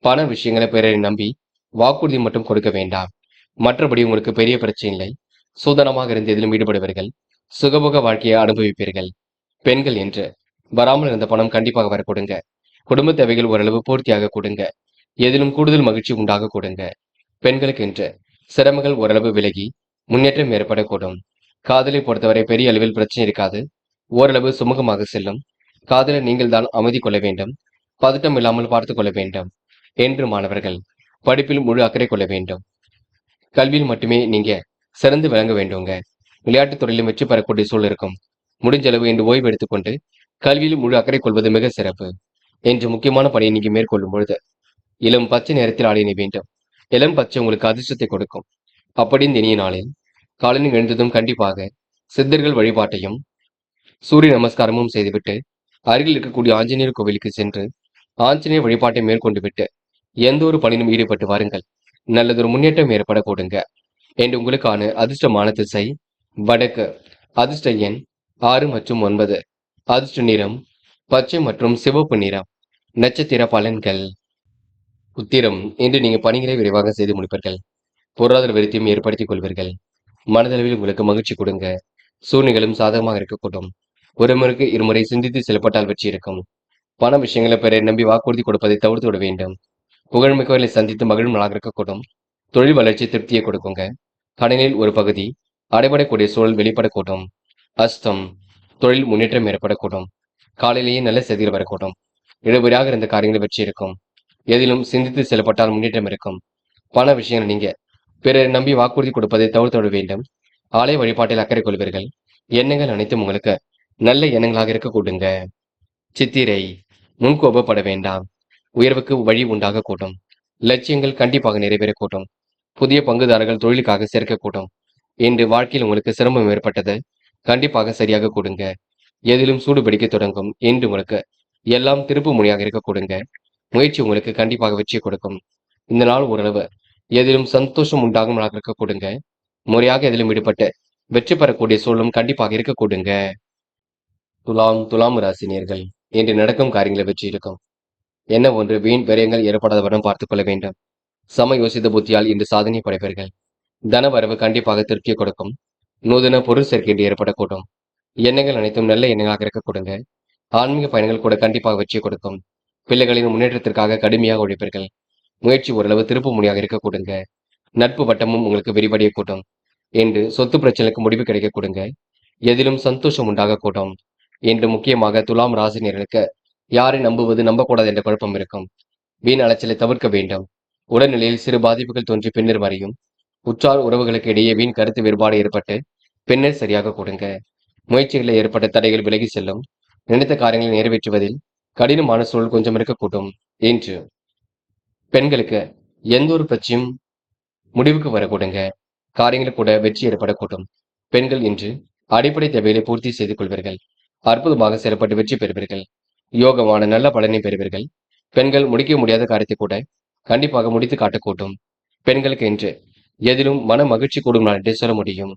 பண விஷயங்களை பிறரை நம்பி வாக்குறுதி மட்டும் கொடுக்க வேண்டாம். மற்றபடி உங்களுக்கு பெரிய பிரச்சனை இல்லை. சூதனமாக இருந்து எதிலும் ஈடுபடுவீர்கள். சுகபோக வாழ்க்கையை அனுபவிப்பீர்கள். பெண்கள் என்று வராமல் இருந்த பணம் கண்டிப்பாக வர கொடுங்க. குடும்ப தேவைகள் ஓரளவு பூர்த்தியாக கொடுங்க. எதிலும் கூடுதல் மகிழ்ச்சி உண்டாக கொடுங்க. பெண்களுக்கு என்று சிரமங்கள் ஓரளவு விலகி முன்னேற்றம் ஏற்படக்கூடும். காதலை பொறுத்தவரை பெரிய அளவில் பிரச்சனை இருக்காது. ஓரளவு சுமூகமாக செல்லும். காதலை நீங்கள் தான் அமைதி கொள்ள வேண்டும். பதட்டம் இல்லாமல் பார்த்துக் கொள்ள வேண்டும். என்று மாணவர்கள் படிப்பில் முழு அக்கறை கொள்ள வேண்டும். கல்வியில் மட்டுமே நீங்க சிறந்து விளங்க வேண்டுங்க. விளையாட்டுத் துறையிலும் வெற்றி பெறக்கூடிய சூழல் இருக்கும். முடிஞ்ச அளவு என்று ஓய்வு எடுத்துக்கொண்டு கல்வியில் முழு அக்கறை கொள்வது மிக சிறப்பு. என்று முக்கியமான பணியை நீங்க மேற்கொள்ளும் பொழுது இளம் பச்சை நேரத்தில் ஆடின வேண்டும். இளம் பச்சை உங்களுக்கு அதிர்ஷ்டத்தை கொடுக்கும். அப்படி இந்த இனிய நாளில் காலையில் எழுந்ததும் கண்டிப்பாக சித்தர்கள் வழிபாட்டையும் சூரிய நமஸ்காரமும் செய்துவிட்டு அருகில் இருக்கக்கூடிய ஆஞ்சநேயர் கோவிலுக்கு சென்று ஆஞ்சநேயர் வழிபாட்டை மேற்கொண்டு விட்டு எந்த ஒரு பணியிலும் ஈடுபட்டு வாருங்கள். நல்லதொரு முன்னேற்றம் ஏற்பட கொடுங்க. என்று உங்களுக்கான அதிர்ஷ்டமான திசை வடக்கு. அதிர்ஷ்ட எண் 6 மற்றும் 9. அதிர்ஷ்ட நிறம் பச்சை மற்றும் சிவப்பு நிறம். நட்சத்திர பலன்கள். உத்திரம். இன்று நீங்க பணிகளை விரைவாக செய்து முடிப்பீர்கள். பொருளாதார விருத்தியும் ஏற்படுத்திக் கொள்வீர்கள். மனதளவில் உங்களுக்கு மகிழ்ச்சி கொடுங்க. சூழ்நிலைகளும் சாதகமாக இருக்கக்கூடும். ஒரு முறைக்கு இருமுறை சிந்தித்து செயல்பட்டால் வெற்றி இருக்கும். பண விஷயங்களை பிறரை நம்பி வாக்குறுதி கொடுப்பதை தவிர்த்து விட வேண்டும். புகழ்மிக்கவர்களை சந்தித்து மகிழும் நாளாக இருக்கக்கூடும். தொழில் வளர்ச்சி திருப்தியை கொடுக்குங்க. கடனில் ஒரு பகுதி அடைபடக்கூடிய சூழல் வெளிப்படக்கூடும். அஸ்தம். தொழில் முன்னேற்றம் ஏற்படக்கூடும். காலையிலேயே நல்ல செய்திகள் வரக்கூடும். இழுபறியாக இருந்த காரியங்களை வெற்றி இருக்கும். எதிலும் சிந்தித்து செயல்பட்டால் முன்னேற்றம் இருக்கும். பண விஷயங்கள் நீங்க பிறரை நம்பி வாக்குறுதி கொடுப்பதை தவிர்த்து விட வேண்டும். ஆலய வழிபாட்டில் அக்கறை கொள்வீர்கள். எண்ணங்கள் அனைத்தும் உங்களுக்கு நல்ல எண்ணங்களாக இருக்க கூடுங்க. சித்திரை. முன்கோபப்பட வேண்டாம். உயர்வுக்கு வழி உண்டாக கூட்டும். லட்சியங்கள் கண்டிப்பாக நிறைவேறக்கூடும். புதிய பங்குதாரர்கள் தொழிலுக்காக சேர்க்கக்கூடும். இன்று வாழ்க்கையில் உங்களுக்கு சிரமம் ஏற்பட்டது கண்டிப்பாக சரியாக கொடுங்க. எதிலும் சூடு பிடிக்க தொடங்கும். இன்று உங்களுக்கு எல்லாம் திருப்பு முனையாக இருக்க கொடுங்க. முயற்சி உங்களுக்கு கண்டிப்பாக வெற்றி கொடுக்கும். இந்த நாள் ஓரளவு எதிலும் சந்தோஷம் உண்டாகும் நாளாக இருக்க கொடுங்க. முறையாக எதிலும் ஈடுபட்டு வெற்றி பெறக்கூடிய சூழலும் கண்டிப்பாக இருக்கக்கூடுங்க. துலாம் ராசினியர்கள் இன்று நடக்கும் காரியங்களை வெற்றி இருக்கும். என்ன ஒன்று வீண் விரயங்கள் ஏற்படாத வண்ணம் பார்த்துக் கொள்ள வேண்டும். சம யோசித்த புத்தியால் இன்று சாதனை படைப்பீர்கள். தன வரவு கண்டிப்பாக திருப்தியை கொடுக்கும். நூதன பொருள் சேர்க்கை இன்று ஏற்படக்கூடும். எண்ணங்கள் அனைத்தும் நல்ல எண்ணங்களாக இருக்க கொடுங்க. ஆன்மீக பயணங்கள் கூட கண்டிப்பாக வெற்றியை கொடுக்கும். பிள்ளைகளின் முன்னேற்றத்திற்காக கடுமையாக உழைப்பீர்கள். முயற்சி ஓரளவு திருப்பு முனையாக இருக்க கொடுங்க. நட்பு வட்டமும் உங்களுக்கு விரிவடைய கூட்டும். என்று சொத்து பிரச்சனைக்கு முடிவு கிடைக்க கொடுங்க. எதிலும் சந்தோஷம் உண்டாக கூடும். என்று முக்கியமாக துலாம் ராசினியர்களுக்கு யாரை நம்புவது நம்பக்கூடாது என்ற குழப்பம் இருக்கும். வீண் அலைச்சலை தவிர்க்க வேண்டும். உடல்நிலையில் சிறு பாதிப்புகள் தோன்றி பின்னர் மறையும். உற்றார் உறவுகளுக்கு இடையே வீண் கருத்து வேறுபாடு ஏற்பட்டு பின்னர் சரியாக கொடுங்க. முயற்சிகளில் ஏற்பட்ட தடைகள் விலகி செல்லும். நினைத்த காரியங்களை நிறைவேற்றுவதில் கடினமான சூழல் கொஞ்சம் இருக்கக்கூடும். என்று பெண்களுக்கு எந்த ஒரு பிரச்சனையும் முடிவுக்கு வரக்கூடுங்க. காரியங்கள் கூட வெற்றி ஏற்படக்கூடும். பெண்கள் இன்று அடிப்படை தேவைகளை பூர்த்தி செய்து கொள்வீர்கள். அற்புதமாக செயல்பட்டு வெற்றி பெறுவீர்கள். யோகமான நல்ல பலனை பெறுவீர்கள். பெண்கள் முடிக்க முடியாத காரியத்தை கூட கண்டிப்பாக முடித்து காட்டக்கூடும். பெண்களுக்கு இன்று எதிலும் மன மகிழ்ச்சி கூடும் நாள் என்றே சொல்ல முடியும்.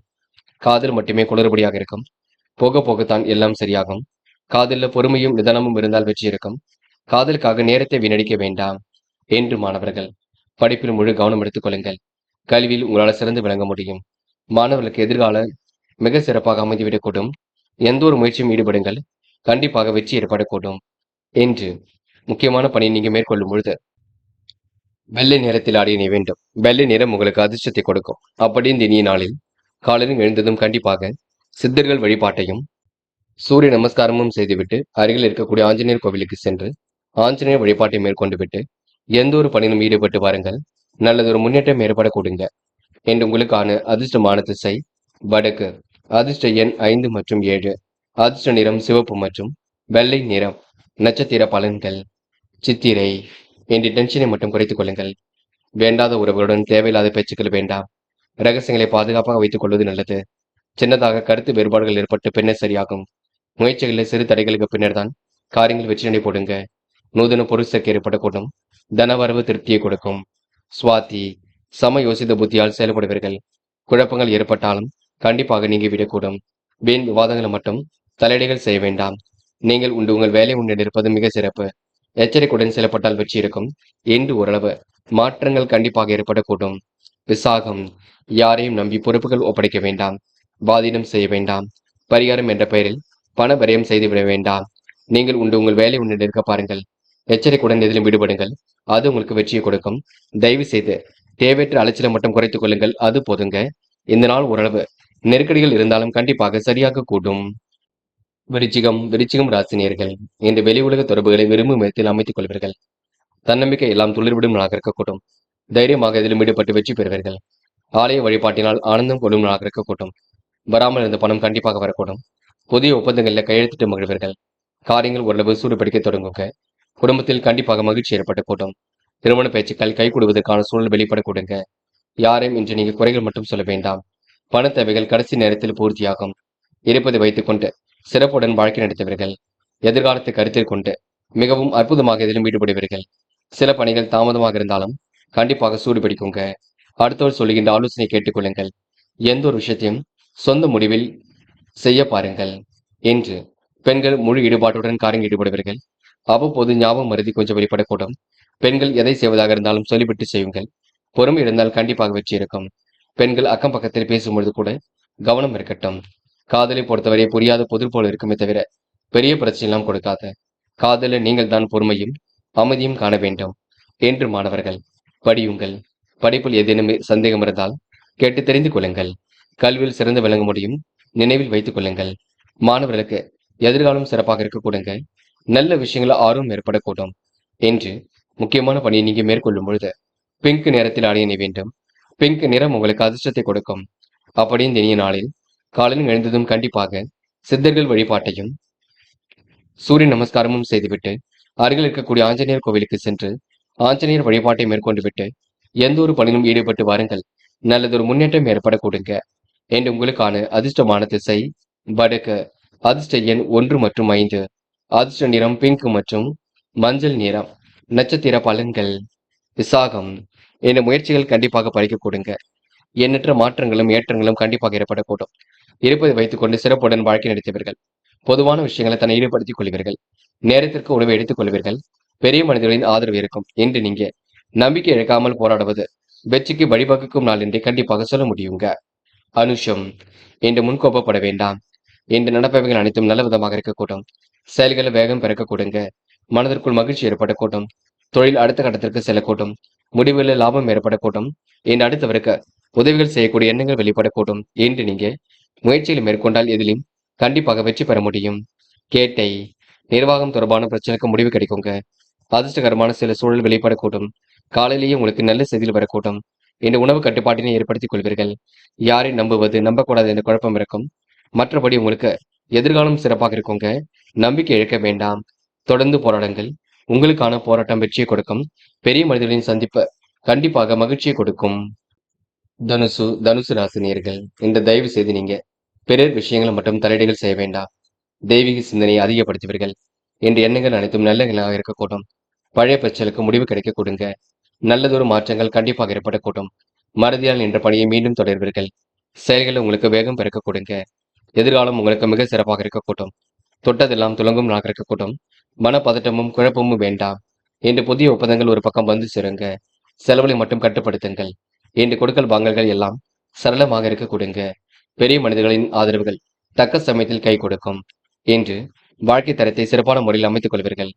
காதல் மட்டுமே குளறுபடியாக இருக்கும். போக போகத்தான் எல்லாம் சரியாகும். காதலில் பொறுமையும் நிதானமும் இருந்தால் வெற்றி இருக்கும். காதலுக்காக நேரத்தை வீணடிக்க வேண்டாம். என்று மாணவர்கள் படிப்பில் முழு கவனம் எடுத்துக் கொள்ளுங்கள். கல்வியில் உங்களால் சிறந்து விளங்க முடியும். மாணவர்களுக்கு எதிர்கால மிக சிறப்பாக அமைந்துவிடக்கூடும். எந்த ஒரு முயற்சியும் ஈடுபடுங்கள். கண்டிப்பாக வெற்றி ஏற்படக்கூடும். என்று முக்கியமான பணியை நீங்க மேற்கொள்ளும் பொழுது வெள்ளை நிறத்தில் ஆடிய நீ வேண்டும். வெள்ளை நிறம் உங்களுக்கு அதிர்ஷ்டத்தை கொடுக்கும். அப்படி இந்த இனிய நாளில் காலையில் எழுந்ததும் கண்டிப்பாக சித்தர்கள் வழிபாட்டையும் சூரிய நமஸ்காரமும் செய்துவிட்டு அருகில் இருக்கக்கூடிய ஆஞ்சநேயர் கோவிலுக்கு சென்று ஆஞ்சநேயர் வழிபாட்டை மேற்கொண்டு விட்டு எந்த ஒரு பணியிலும் ஈடுபட்டு வாருங்கள். நல்லதொரு முன்னேற்றம் ஏற்படக்கூடுங்க. என்று உங்களுக்கான அதிர்ஷ்டமான திசை வடக்கு. அதிர்ஷ்ட எண் 5 மற்றும் 7. அதிர்ஷ்ட நிறம் சிவப்பு மற்றும் வெள்ளை நிறம். நட்சத்திர பலன்கள் சித்திரை. என்று டென்ஷனை மட்டும் குறைத்துக் கொள்ளுங்கள். வேண்டாத உறவுகளுடன் தேவையில்லாத பேச்சுக்கள் வேண்டாம். ரகசியங்களை பாதுகாப்பாக வைத்துக் கொள்வது நல்லது. சின்னதாக கருத்து வேறுபாடுகள் ஏற்பட்டு பின்னர் சரியாகும். முயற்சிகளில் சிறு தடைகளுக்கு பின்னர் தான் காரியங்கள் வெற்றி நடை போடுங்க. நூதன பொருள் சேர்க்கை ஏற்படக்கூடும். தனவரவு திருப்தியை கொடுக்கும். சுவாதி. சம யோசித்த புத்தியால் செயல்படுவீர்கள். குழப்பங்கள் ஏற்பட்டாலும் கண்டிப்பாக நீங்கிவிடக்கூடும். வீண் விவாதங்களை மட்டும் தலையீடுகள் செய்ய வேண்டாம். நீங்கள் உங்கள் வேலை முன்னேறி இருப்பது மிக சிறப்பு. எச்சரிக்கையுடன் செயல்பட்டால் வெற்றி இருக்கும். என்று ஓரளவு மாற்றங்கள் கண்டிப்பாக ஏற்படக்கூடும். விசாகம். யாரையும் நம்பி பொறுப்புகள் ஒப்படைக்க வேண்டாம். பாதீனம் செய்ய வேண்டாம். பரிகாரம் என்ற பெயரில் பண விரயம் செய்துவிட வேண்டாம். நீங்கள் உங்கள் வேலை முன்னேறி இருக்க பாருங்கள். எச்சரிக்கையுடன் எதிலும் ஈடுபடுங்கள். அது உங்களுக்கு வெற்றியை கொடுக்கும். தயவு செய்து தேவையற்ற அலைச்சலை மட்டும் குறைத்துக் கொள்ளுங்கள். அது போதுங்க. இந்த நாள் ஓரளவு நெருக்கடிகள் இருந்தாலும் கண்டிப்பாக சரியாக கூடும். விருச்சிகம் ராசினியர்கள் இந்த வெளி உலக தொடர்புகளை விரும்பும் விதத்தில் அமைத்துக் கொள்வீர்கள். தன்னம்பிக்கை எல்லாம் துளிர்விடும் நாளாக இருக்கக்கூடும். தைரியமாக இதிலும் ஈடுபட்டு வெற்றி பெறுவீர்கள். ஆலய வழிபாட்டினால் ஆனந்தம் கொள்ளும் நாளாக இருக்கக்கூடும். வராமல் இருந்த பணம் கண்டிப்பாக வரக்கூடும். புதிய ஒப்பந்தங்களில் கையெழுத்திட்டு மகிழ்வீர்கள். காரியங்கள் ஓரளவு சூடுபிடிக்க தொடங்குங்க. குடும்பத்தில் கண்டிப்பாக மகிழ்ச்சி ஏற்படக்கூடும். திருமண பேச்சுக்கள் கைகூடுவதற்கான சூழல் வெளிப்படக்கூடுங்க. யாரையும் இன்று நீங்க குறைகள் மட்டும் சொல்ல வேண்டாம். பண தேவைகள் கடைசி நேரத்தில் பூர்த்தியாகும். இருப்பதை வைத்துக் கொண்டு சிறப்புடன் வாழ்க்கை நடத்துவீர்கள். எதிர்காலத்தை கருத்தில் கொண்டு மிகவும் அற்புதமாக இதிலும் ஈடுபடுவீர்கள். சில பணிகள் தாமதமாக இருந்தாலும் கண்டிப்பாக சூடு பிடிக்குங்க. அடுத்தவர் சொல்லுகின்ற ஆலோசனை கேட்டுக்கொள்ளுங்கள். எந்த ஒரு விஷயத்தையும் சொந்த முடிவில் செய்ய பாருங்கள். என்று பெண்கள் முழு ஈடுபாட்டுடன் காரியம் ஈடுபடுவீர்கள். அவ்வப்போது ஞாபகம் மருதி கொஞ்சம் வெளிப்படக்கூடும். பெண்கள் எதை செய்வதாக இருந்தாலும் சொல்லிவிட்டு செய்யுங்கள். பொறுமை இருந்தால் கண்டிப்பாக வெற்றி இருக்கும். பெண்கள் அக்கம் பக்கத்தில் பேசும்பொழுது கூட கவனம் இருக்கட்டும். காதலை பொறுத்தவரை புரியாத புதிர் போல இருக்குமே தவிர பெரிய பிரச்சனையெல்லாம் கொடுக்காத. காதலில் நீங்கள் தான் பொறுமையும் அமைதியும் காண வேண்டும். என்று மாணவர்கள் படியுங்கள். படிப்பில் ஏதேனும் சந்தேகம் இருந்தால் கேட்டு தெரிந்து கொள்ளுங்கள். கல்வியில் சிறந்து விளங்க முடியும். நினைவில் வைத்துக் கொள்ளுங்கள். மாணவர்களுக்கு எதிர்காலம் சிறப்பாக இருக்க கொடுங்க. நல்ல விஷயங்கள் ஆர்வம் ஏற்படக்கூடும். என்று முக்கியமான பணியை நீங்க மேற்கொள்ளும் பொழுது பிங்க் நிறத்தில் அணிய வேண்டும். பிங்க் நிறம் உங்களுக்கு அதிர்ஷ்டத்தை கொடுக்கும். அப்படி இந்த இனிய நாளில் காலையில் எழுந்ததும் கண்டிப்பாக சித்தர்கள் வழிபாட்டையும் சூரிய நமஸ்காரமும் செய்துவிட்டு அருகில் இருக்கக்கூடிய ஆஞ்சநேயர் கோவிலுக்கு சென்று ஆஞ்சநேயர் வழிபாட்டை மேற்கொண்டு விட்டு எந்த ஒரு பணியிலும் ஈடுபட்டு வாருங்கள். நல்லதொரு முன்னேற்றம் ஏற்படக்கூடுங்க. என்று உங்களுக்கான அதிர்ஷ்டமான திசை வடக்கு. அதிர்ஷ்ட எண் 1 மற்றும் 5. அதிர்ஷ்ட நிறம் பிங்க் மற்றும் மஞ்சள் நிறம். நட்சத்திர பலன்கள் விசாகம். என்ற முயற்சிகள் கண்டிப்பாக பறிக்க கொடுங்க. எண்ணற்ற மாற்றங்களும் ஏற்றங்களும் கண்டிப்பாக ஏற்படக்கூடும். இருப்பதை வைத்துக் கொண்டு சிறப்புடன் வாழ்க்கை நடத்துவீர்கள். பொதுவான விஷயங்களை தன்னை ஈடுபடுத்திக் கொள்வீர்கள். நேரத்திற்கு உணவை எடுத்துக் கொள்வீர்கள். பெரிய மனிதர்களின் ஆதரவு இருக்கும் என்று நீங்க நம்பிக்கை இழக்காமல் போராடுவது வெற்றிக்கு வழிவகுக்கும் நாள் என்று கண்டிப்பாக சொல்ல முடியுங்க. அனுஷம், என்று முன்கோபப்பட வேண்டாம். என்று நடப்பவைகள் அனைத்தும் நல்ல விதமாக இருக்கக்கூடும். செயல்களை வேகம் பிறக்கக்கூடுங்க. மனதிற்குள் மகிழ்ச்சி ஏற்படக்கூடும். தொழில் அடுத்த கட்டத்திற்கு செல்லக்கூடும். முடிவுகளில் லாபம் ஏற்படக்கூடும். என்று அடுத்தவருக்கு உதவிகள் செய்யக்கூடிய எண்ணங்கள் வெளிப்படக்கூடும் என்று நீங்க முயற்சிகளை மேற்கொண்டால் எதிலும் கண்டிப்பாக வெற்றி பெற முடியும். கேட்டை, நிர்வாகம் தொடர்பான பிரச்சனைக்கு முடிவு கிடைக்குங்க. அதிர்ஷ்டகரமான சில சூழல் வெளிப்படக்கூடும். காலையிலேயே உங்களுக்கு நல்ல செய்திகள் வரக்கூடும். இந்த உணவு கட்டுப்பாட்டினை ஏற்படுத்திக் கொள்வீர்கள். யாரை நம்புவது நம்பக்கூடாது என்ற குழப்பம் இருக்கும். மற்றபடி உங்களுக்கு எதிர்காலம் சிறப்பாக இருக்குங்க. நம்பிக்கை இழக்க வேண்டாம். தொடர்ந்து போராடுங்கள். உங்களுக்கான போராட்டம் வெற்றியை கொடுக்கும். பெரிய மனிதர்களின் சந்திப்பு கண்டிப்பாக மகிழ்ச்சியை கொடுக்கும். தனுசு ராசினியர்கள், இந்த தயவு செய்து நீங்க பிறர் விஷயங்களை மட்டும் தலையீடுகள் செய்ய வேண்டாம். தெய்வீக சிந்தனையை அதிகப்படுத்துவீர்கள். என்ற எண்ணங்கள் அனைத்தும் நல்லங்களாக இருக்கக்கூடும். பழைய பிரச்சனைக்கு முடிவு கிடைக்க கொடுங்க. நல்லதொரு மாற்றங்கள் கண்டிப்பாக ஏற்படக்கூடும். மறதியால் என்ற பணியை மீண்டும் தொடர்வீர்கள். செயல்களை உங்களுக்கு வேகம் பிறக்க கொடுங்க. எதிர்காலம் உங்களுக்கு மிக சிறப்பாக இருக்கக்கூடும். தொட்டதெல்லாம் துலங்கும் நாளாக இருக்கக்கூடும். மனப்பதட்டமும் குழப்பமும் வேண்டாம். என்று புதிய ஒப்பந்தங்கள் ஒரு பக்கம் வந்து சேருங்க. செலவுகளை மட்டும் கட்டுப்படுத்துங்கள். என்று கொடுக்கல் வாங்கல்கள் எல்லாம் சரளமாக இருக்க கொடுங்க. பெரிய மனிதர்களின் ஆதரவுகள் தக்க சமயத்தில் கை கொடுக்கும். என்று வாழ்க்கை தரத்தை சிறப்பான முறையில் அமைத்துக் கொள்வீர்கள்.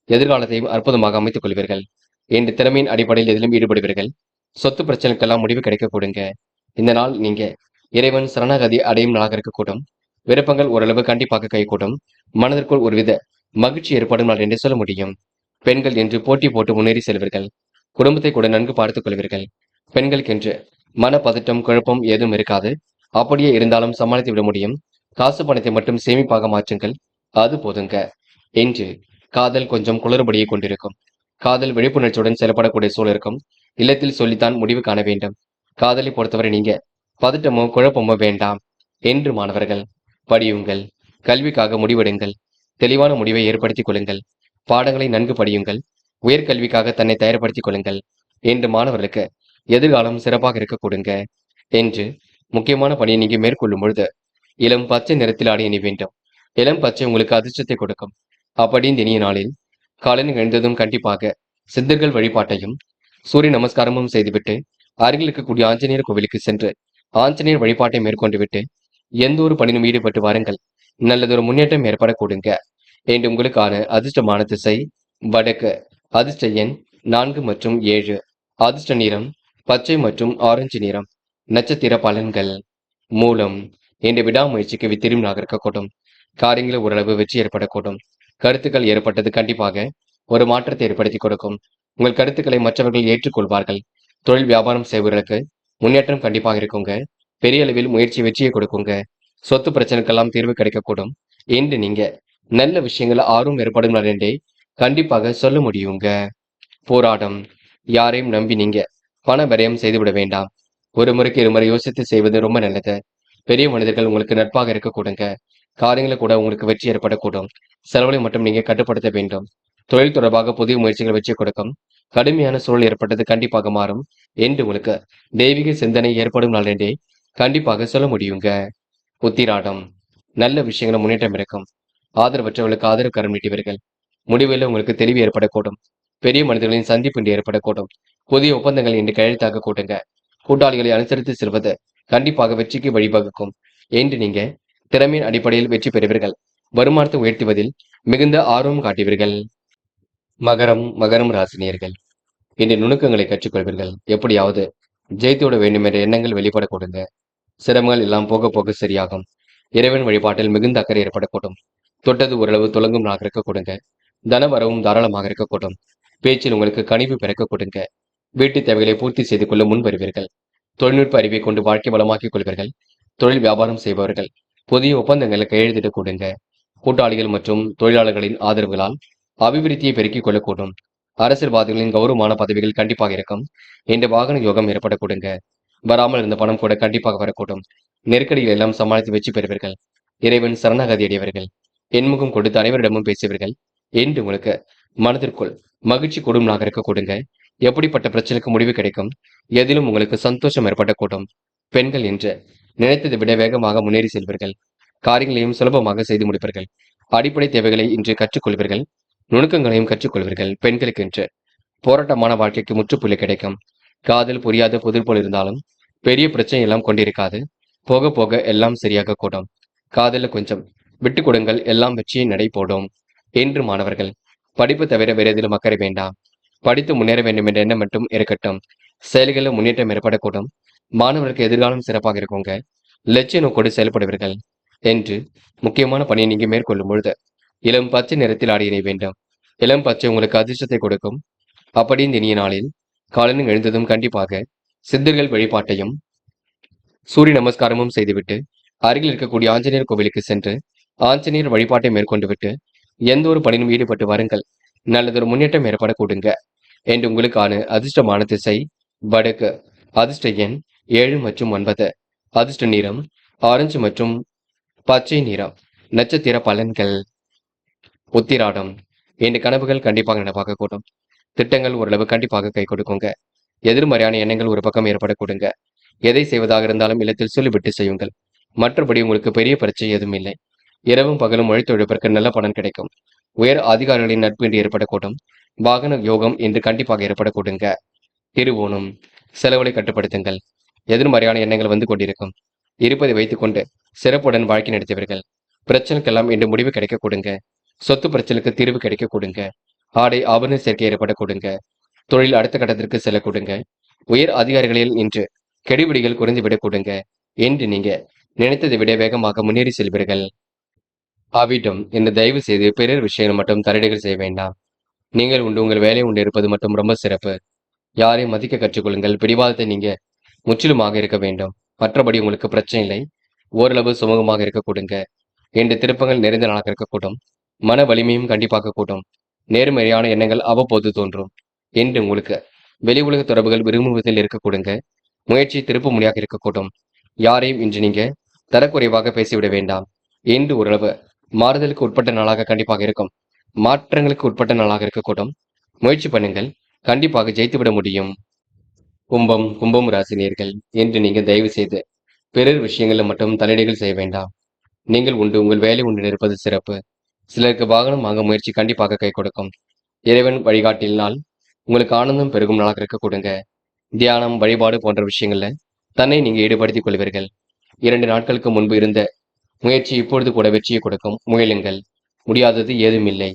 எதிர்காலத்தையும் அற்புதமாக அமைத்துக் கொள்வீர்கள். என்று திறமையின் அடிப்படையில் எதிலும் ஈடுபடுவீர்கள். சொத்து பிரச்சனைக்கெல்லாம் முடிவு கிடைக்க கொடுங்க. இந்த நாள் நீங்க இறைவன் சரணாகதி அடையும் நாளாக இருக்கக்கூடும். விருப்பங்கள் ஓரளவு கண்டிப்பாக கைகூடும். மனதிற்குள் ஒருவித மகிழ்ச்சி ஏற்படும் நாள் என்று சொல்ல முடியும். பெண்கள் என்று போட்டி போட்டு முன்னேறி செல்வீர்கள். குடும்பத்தை கூட நன்கு பார்த்துக் கொள்வீர்கள். பெண்களுக்கென்று மனப்பதட்டம் குழப்பம் ஏதும் இருக்காது. அப்படியே இருந்தாலும் சமாளித்து விட முடியும். காசு பணத்தை மட்டும் சேமிப்பாக மாற்றுங்கள். அது போதுங்க. என்று காதல் கொஞ்சம் குளறுபடியை கொண்டிருக்கும். காதல் விழிப்புணர்ச்சியுடன் செயல்படக்கூடிய சூழல் இருக்கும். இல்லத்தில் சொல்லித்தான் முடிவு காண வேண்டும். காதலை பொறுத்தவரை நீங்க பதட்டமோ குழப்பமோ வேண்டாம். என்று மாணவர்கள் படியுங்கள். கல்விக்காக முடிவெடுங்கள். தெளிவான முடிவை ஏற்படுத்திக் கொள்ளுங்கள். பாடங்களை நன்கு படியுங்கள். உயர்கல்விக்காக தன்னை தயார்படுத்திக் கொள்ளுங்கள். என்று மாணவர்களுக்கு எதிர்காலம் சிறப்பாக இருக்க கொடுங்க. என்று முக்கியமான பணியை நீங்க மேற்கொள்ளும் பொழுது இளம் பச்சை நிறத்தில் ஆடை அணி வேண்டும். இளம் பச்சை உங்களுக்கு அதிர்ஷ்டத்தை கொடுக்கும். அப்படி இந்த இனிய நாளில் காலையில் எழுந்ததும் கண்டிப்பாக சித்தர்கள் வழிபாட்டையும் சூரிய நமஸ்காரமும் செய்துவிட்டு அருகில் இருக்கக்கூடிய ஆஞ்சநேயர் கோவிலுக்கு சென்று ஆஞ்சநேயர் வழிபாட்டை மேற்கொண்டு விட்டு எந்த ஒரு பணியிலும் ஈடுபட்டு வாருங்கள். நல்லதொரு முன்னேற்றம் ஏற்பட கொடுங்க. என்று உங்களுக்கான அதிர்ஷ்டமான திசை வடக்கு. அதிர்ஷ்ட எண் 4 மற்றும் 7. அதிர்ஷ்ட நிறம் பச்சை மற்றும் ஆரஞ்சு நிறம். நட்சத்திர பலன்கள். மூலம், என்ற விடாமுயற்சிக்கு வித்திரும் இருக்கக்கூடும். காரியங்களில் ஓரளவு வெற்றி ஏற்படக்கூடும். கருத்துக்கள் ஏற்பட்டது கண்டிப்பாக ஒரு மாற்றத்தை ஏற்படுத்தி கொடுக்கும். உங்கள் கருத்துக்களை மற்றவர்கள் ஏற்றுக்கொள்வார்கள். தொழில் வியாபாரம் செய்வர்களுக்கு முன்னேற்றம் கண்டிப்பாக இருக்குங்க. பெரிய அளவில் முயற்சி வெற்றியை கொடுக்குங்க. சொத்து பிரச்சனைக்கெல்லாம் தீர்வு கிடைக்கக்கூடும். என்று நீங்க நல்ல விஷயங்கள் ஆர்வம் ஏற்படும் என்றே கண்டிப்பாக சொல்ல முடியுங்க. போராட்டம், யாரையும் நம்பி நீங்க பண விரயம் செய்துவிட வேண்டாம். ஒரு முறைக்கு இருமுறை யோசித்து செய்வது ரொம்ப நல்லது. பெரிய மனிதர்கள் உங்களுக்கு நட்பாக இருக்க கூடுங்க. காரியங்களை கூட உங்களுக்கு வெற்றி ஏற்படக்கூடும். செலவுகளை மட்டும் நீங்க கட்டுப்படுத்த வேண்டும். தொழில் தொடர்பாக புதிய முயற்சிகள் வெற்றி கொடுக்கும். கடுமையான சூழல் ஏற்பட்டது கண்டிப்பாக மாறும். என்று உங்களுக்கு தெய்வீக சிந்தனை ஏற்படும் நாள் என்றே கண்டிப்பாக சொல்ல முடியுங்க. உத்திராடம், நல்ல விஷயங்களும் முன்னேற்றம் இருக்கும். ஆதரவற்றவர்களுக்கு ஆதரவு கரம் நீட்டுவீர்கள். முடிவில் உங்களுக்கு தெளிவு ஏற்படக்கூடும். பெரிய மனிதர்களின் சந்திப்பு இன்று ஏற்படக்கூடும். புதிய ஒப்பந்தங்கள் இன்று கையெழுத்தாக கூட்டுங்க. கூட்டாளிகளை அனுசரித்து செல்வது கண்டிப்பாக வெற்றிக்கு வழிவகுக்கும். என்று நீங்க திறமையின் அடிப்படையில் வெற்றி பெறுவீர்கள். வருமானத்தை உயர்த்துவதில் மிகுந்த ஆர்வம் காட்டுவீர்கள். மகரம் ராசினியர்கள், இன்று நுணுக்கங்களை கற்றுக்கொள்வீர்கள். எப்படியாவது ஜெயித்துவிட வேண்டும் என்ற எண்ணங்கள் வெளிப்பட கொடுங்க. சிரமங்கள் எல்லாம் போக போக சரியாகும். இறைவன் வழிபாட்டில் மிகுந்த அக்கறை ஏற்படக்கூடும். தொட்டது ஓரளவு துலங்கும் நாளாக இருக்க கொடுங்க. தனவரவும் தாராளமாக இருக்கக்கூடும். பேச்சில் உங்களுக்கு கனிவு பிறக்க கொடுங்க. வீட்டு தேவைகளை பூர்த்தி செய்து கொள்ள முன் வருவீர்கள். தொழில்நுட்ப அறிவை கொண்டு வாழ்க்கை வளமாக்கிக் கொள்வீர்கள். தொழில் வியாபாரம் செய்பவர்கள் புதிய ஒப்பந்தங்களை கையெழுத்திட கொடுங்க. கூட்டாளிகள் மற்றும் தொழிலாளர்களின் ஆதரவுகளால் அபிவிருத்தியை பெருக்கிக் கொள்ளக்கூடும். அரசியல்வாதிகளின் கௌரவமான பதவிகள் கண்டிப்பாக இருக்கும். இந்த வாகன யோகம் ஏற்பட கொடுங்க. வராமல் இருந்த பணம் கூட கண்டிப்பாக வரக்கூடும். நெருக்கடிகள் எல்லாம் சமாளித்து வெற்றி பெறுவீர்கள். இறைவன் சரணாகதி அடைவீர்கள். என்முகம் கொடுத்து அனைவரிடமும் பேசுவீர்கள். என்று உங்களுக்கு மனதிற்குள் மகிழ்ச்சி கூடும் நாக இருக்க கொடுங்க. எப்படிப்பட்ட பிரச்சனைக்கு முடிவு கிடைக்கும். எதிலும் உங்களுக்கு சந்தோஷம் ஏற்படக்கூடும். பெண்கள் என்று நினைத்ததை விட வேகமாக முன்னேறி செல்வீர்கள். காரியங்களையும் சுலபமாக செய்து முடிப்பீர்கள். அடிப்படை தேவைகளை இன்று கற்றுக்கொள்வீர்கள். நுணுக்கங்களையும் கற்றுக்கொள்வீர்கள். பெண்களுக்கு என்று போராட்டமான வாழ்க்கைக்கு முற்றுப்புள்ளி கிடைக்கும். காதல் புரியாத புதிர் போல் இருந்தாலும் பெரிய பிரச்சனை எல்லாம் கொண்டிருக்காது. போக போக எல்லாம் சரியாக கூடும். காதல கொஞ்சம் விட்டு கொடுங்கள், எல்லாம் வெற்றியை நடை போடும். என்று மாணவர்கள், படிப்பு தவிர வேறு எதிலும் அக்கறை வேண்டாம். படித்து முன்னேற வேண்டும் என்ற எண்ணம் மட்டும் இருக்கட்டும். செயல்களில் முன்னேற்றம் ஏற்படக்கூடும். மாணவர்களுக்கு எதிர்காலம் சிறப்பாக இருக்குங்க. லட்சிய நோக்கோடு செயல்படுவீர்கள். என்று முக்கியமான பணியை நீங்க மேற்கொள்ளும் பொழுது இளம் பச்சை நிறத்தில் ஆடியிட வேண்டும். இளம் பச்சை உங்களுக்கு அதிர்ஷ்டத்தை கொடுக்கும். அப்படி இந்த இனிய நாளில் காலையில் எழுந்ததும் கண்டிப்பாக சித்தர்கள் வழிபாட்டையும் சூரிய நமஸ்காரமும் செய்துவிட்டு அருகில் இருக்கக்கூடிய ஆஞ்சநேயர் கோவிலுக்கு சென்று ஆஞ்சநேயர் வழிபாட்டை மேற்கொண்டு விட்டு எந்த ஒரு பணியிலும் ஈடுபட்டு வாருங்கள். நல்லதொரு முன்னேற்றம் ஏற்பட கூடுங்க. என்று உங்களுக்கான அதிர்ஷ்டமான திசை வடக்கு. அதிர்ஷ்ட எண் 7 மற்றும் 9. அதிர்ஷ்ட நிறம் ஆரஞ்சு மற்றும் பச்சை நிறம். நட்சத்திர பலன்கள். உத்திராடம். இந்த கனவுகள் கண்டிப்பாக நடப்பாக கூடும். திட்டங்கள் ஓரளவு கண்டிப்பாக கை கொடுக்குங்க. எதிர்மறையான எண்ணங்கள் ஒரு பக்கம் ஏற்பட கொடுங்க. எதை செய்வதாக இருந்தாலும் இல்லத்தில் சொல்லிவிட்டு செய்யுங்கள். மற்றபடி உங்களுக்கு பெரிய பிரச்சனை எதுவும் இல்லை. இரவும் பகலும் உழைத்துழைப்பிற்கு நல்ல பலன் கிடைக்கும். உயர் அதிகாரிகளின் நட்பு இன்று ஏற்படக்கூடும். வாகன யோகம் இன்று கண்டிப்பாக ஏற்படக்கூடுங்க. திருவோணம். செலவுகளை கட்டுப்படுத்துங்கள். எதிர்மறையான எண்ணங்கள் வந்து கொண்டிருக்கும். இருப்பதை வைத்துக்கொண்டு சிறப்புடன் வாழ்க்கை நடத்தியவர்கள். பிரச்சனைக்கெல்லாம் இன்று முடிவு கிடைக்க கொடுங்க. சொத்து பிரச்சனைக்கு தீர்வு கிடைக்க கொடுங்க. ஆடை ஆபரண சேர்க்கை ஏற்பட கொடுங்க. தொழில் அடுத்த கட்டத்திற்கு செல்ல கொடுங்க. உயர் அதிகாரிகளில் இன்று கெடுபிடிகள் குறைந்துவிடக் கொடுங்க. என்று நீங்க நினைத்ததை விட வேகமாக முன்னேறி செல்வீர்கள். அவிட்டம், இந்த தயவு செய்து பிறர் விஷயங்கள் மட்டும் தலையீடுகள் செய்ய வேண்டாம். நீங்கள் உண்டு உங்கள் வேலை உண்டு இருப்பது மட்டும் ரொம்ப சிறப்பு. யாரையும் மதிக்க கற்றுக்கொள்ளுங்கள். பிடிவாதத்தை நீங்க முற்றிலுமாக இருக்க வேண்டும். மற்றபடி உங்களுக்கு பிரச்சனை இல்லை. ஓரளவு சுமூகமாக இருக்க கொடுங்க. என்று திருப்பங்கள் நிறைந்த நாளாக இருக்கக்கூடும். மன வலிமையும் கண்டிப்பாக கூட்டும். நேர்மறையான எண்ணங்கள் அவ்வப்போது தோன்றும். என்று உங்களுக்கு வெளி உலக தொடர்புகள் விரும்புவதில் இருக்க கொடுங்க. முயற்சி திருப்பு முனையாக இருக்கக்கூடும். யாரையும் இன்று நீங்க தரக்குறைவாக பேசிவிட வேண்டாம். என்று ஓரளவு மாறுதலுக்கு உட்பட்ட நாளாக கண்டிப்பாக இருக்கும். மாற்றங்களுக்கு உட்பட்ட நாளாக இருக்கக்கூடும். முயற்சி பண்ணுங்கள். கண்டிப்பாக ஜெயித்துவிட முடியும். கும்பம் ராசினியர்கள், என்று நீங்க தயவு செய்து பிறர் விஷயங்களில் மட்டும் தலையீடுகள் செய்ய வேண்டாம். நீங்கள் உண்டு உங்கள் வேலை உண்டு இருப்பது சிறப்பு. சிலருக்கு வாகனம் வாங்க முயற்சி கண்டிப்பாக கை கொடுக்கும். இறைவன் வழிகாட்டினால் உங்களுக்கு ஆனந்தம் பெருகும் நாளாக இருக்க கொடுங்க. தியானம் வழிபாடு போன்ற விஷயங்கள்ல தன்னை நீங்க ஈடுபடுத்திக் கொள்வீர்கள். 2 நாட்களுக்கு முன்பு இருந்த முயற்சி இப்பொழுது கூட வெற்றியை கொடுக்கும். முயலுங்கள். முடியாதது ஏதும் இல்லை.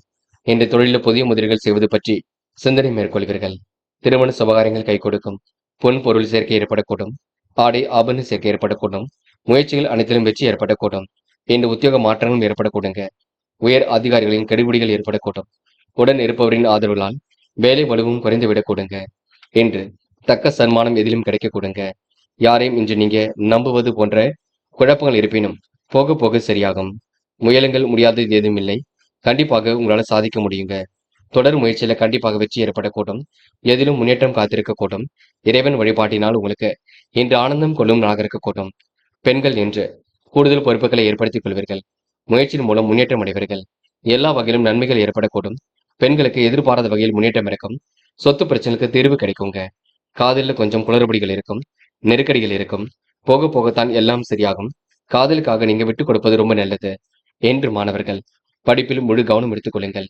என்ற தொழிலில் புதிய முதலீடுகள் செய்வது பற்றி சிந்தனை மேற்கொள்வீர்கள். திருமண சுபகாரியங்கள் கை கொடுக்கும். பொன் பொருள் சேர்க்கை ஏற்படக்கூடும். ஆடை ஆபரண சேர்க்கை ஏற்படக்கூடும். முயற்சிகள் அனைத்திலும் வெற்றி ஏற்படக்கூடும். இந்த உத்தியோக மாற்றங்களும் ஏற்படக்கூடுங்க. உயர் அதிகாரிகளின் கெடுபிடிகள் ஏற்படக்கூடும். உடன் இருப்பவரின் ஆதரவுகளால் வேலை வலுவும் குறைந்துவிடக் கொடுங்க. என்று தக்க சன்மானம் எதிலும் கிடைக்க கொடுங்க. யாரையும் இன்று நீங்க நம்புவது போன்ற குழப்பங்கள் இருப்பினும் போக போக சரியாகும். முயலுங்கள். முடியாதது ஏதும் இல்லை. கண்டிப்பாக உங்களால சாதிக்க முடியுங்க. தொடர் முயற்சியில கண்டிப்பாக வெற்றி ஏற்படக்கூடும். எதிலும் முன்னேற்றம் காத்திருக்கக்கூடும். இறைவன் வழிபாட்டினால் உங்களுக்கு இன்று ஆனந்தம் கொள்ளும் நாளாக இருக்கக்கூடும். பெண்கள் என்று கூடுதல் பொறுப்புகளை ஏற்படுத்திக் கொள்வீர்கள். முயற்சியின் மூலம் முன்னேற்றம் அடைவீர்கள். எல்லா வகையிலும் நன்மைகள் ஏற்படக்கூடும். பெண்களுக்கு எதிர்பாராத வகையில் முன்னேற்றம் இருக்கும். சொத்து பிரச்சனைக்கு தீர்வு கிடைக்குங்க. காதலில் கொஞ்சம் குளறுபடிகள் இருக்கும். நெருக்கடிகள் இருக்கும். போக போகத்தான் எல்லாம் சரியாகும். காதலுக்காக நீங்க விட்டுக் கொடுப்பது ரொம்ப நல்லது. என்று மாணவர்கள், படிப்பில் முழு கவனம் எடுத்துக் கொள்ளுங்கள்.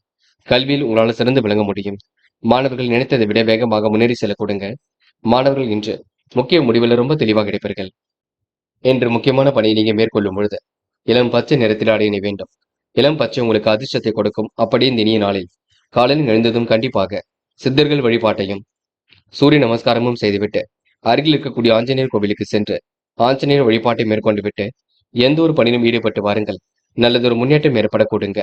கல்வியில் உங்களால் சிறந்து விளங்க முடியும். மாணவர்கள் நினைத்ததை விட வேகமாக முன்னேறி செல்ல கொடுங்க. மாணவர்கள் இன்று முக்கிய முடிவில் ரொம்ப தெளிவாக இருப்பீர்கள். என்று முக்கியமான பணியை நீங்க மேற்கொள்ளும் பொழுது இளம் பச்சை நிறத்தில் அடைய வேண்டும். இளம் பச்சை உங்களுக்கு அதிர்ஷ்டத்தை கொடுக்கும். அப்படியே இந்த இனிய நாளில் காலையில் எழுந்ததும் கண்டிப்பாக சித்தர்கள் வழிபாட்டையும் சூரிய நமஸ்காரமும் செய்துவிட்டு அருகில் இருக்கக்கூடிய ஆஞ்சநேயர் கோவிலுக்கு சென்று ஆஞ்சநேயர் வழிபாட்டை மேற்கொண்டு விட்டு எந்த ஒரு பணியிலும் ஈடுபட்டு வாருங்கள். நல்லதொரு முன்னேற்றம் ஏற்பட கொடுங்க.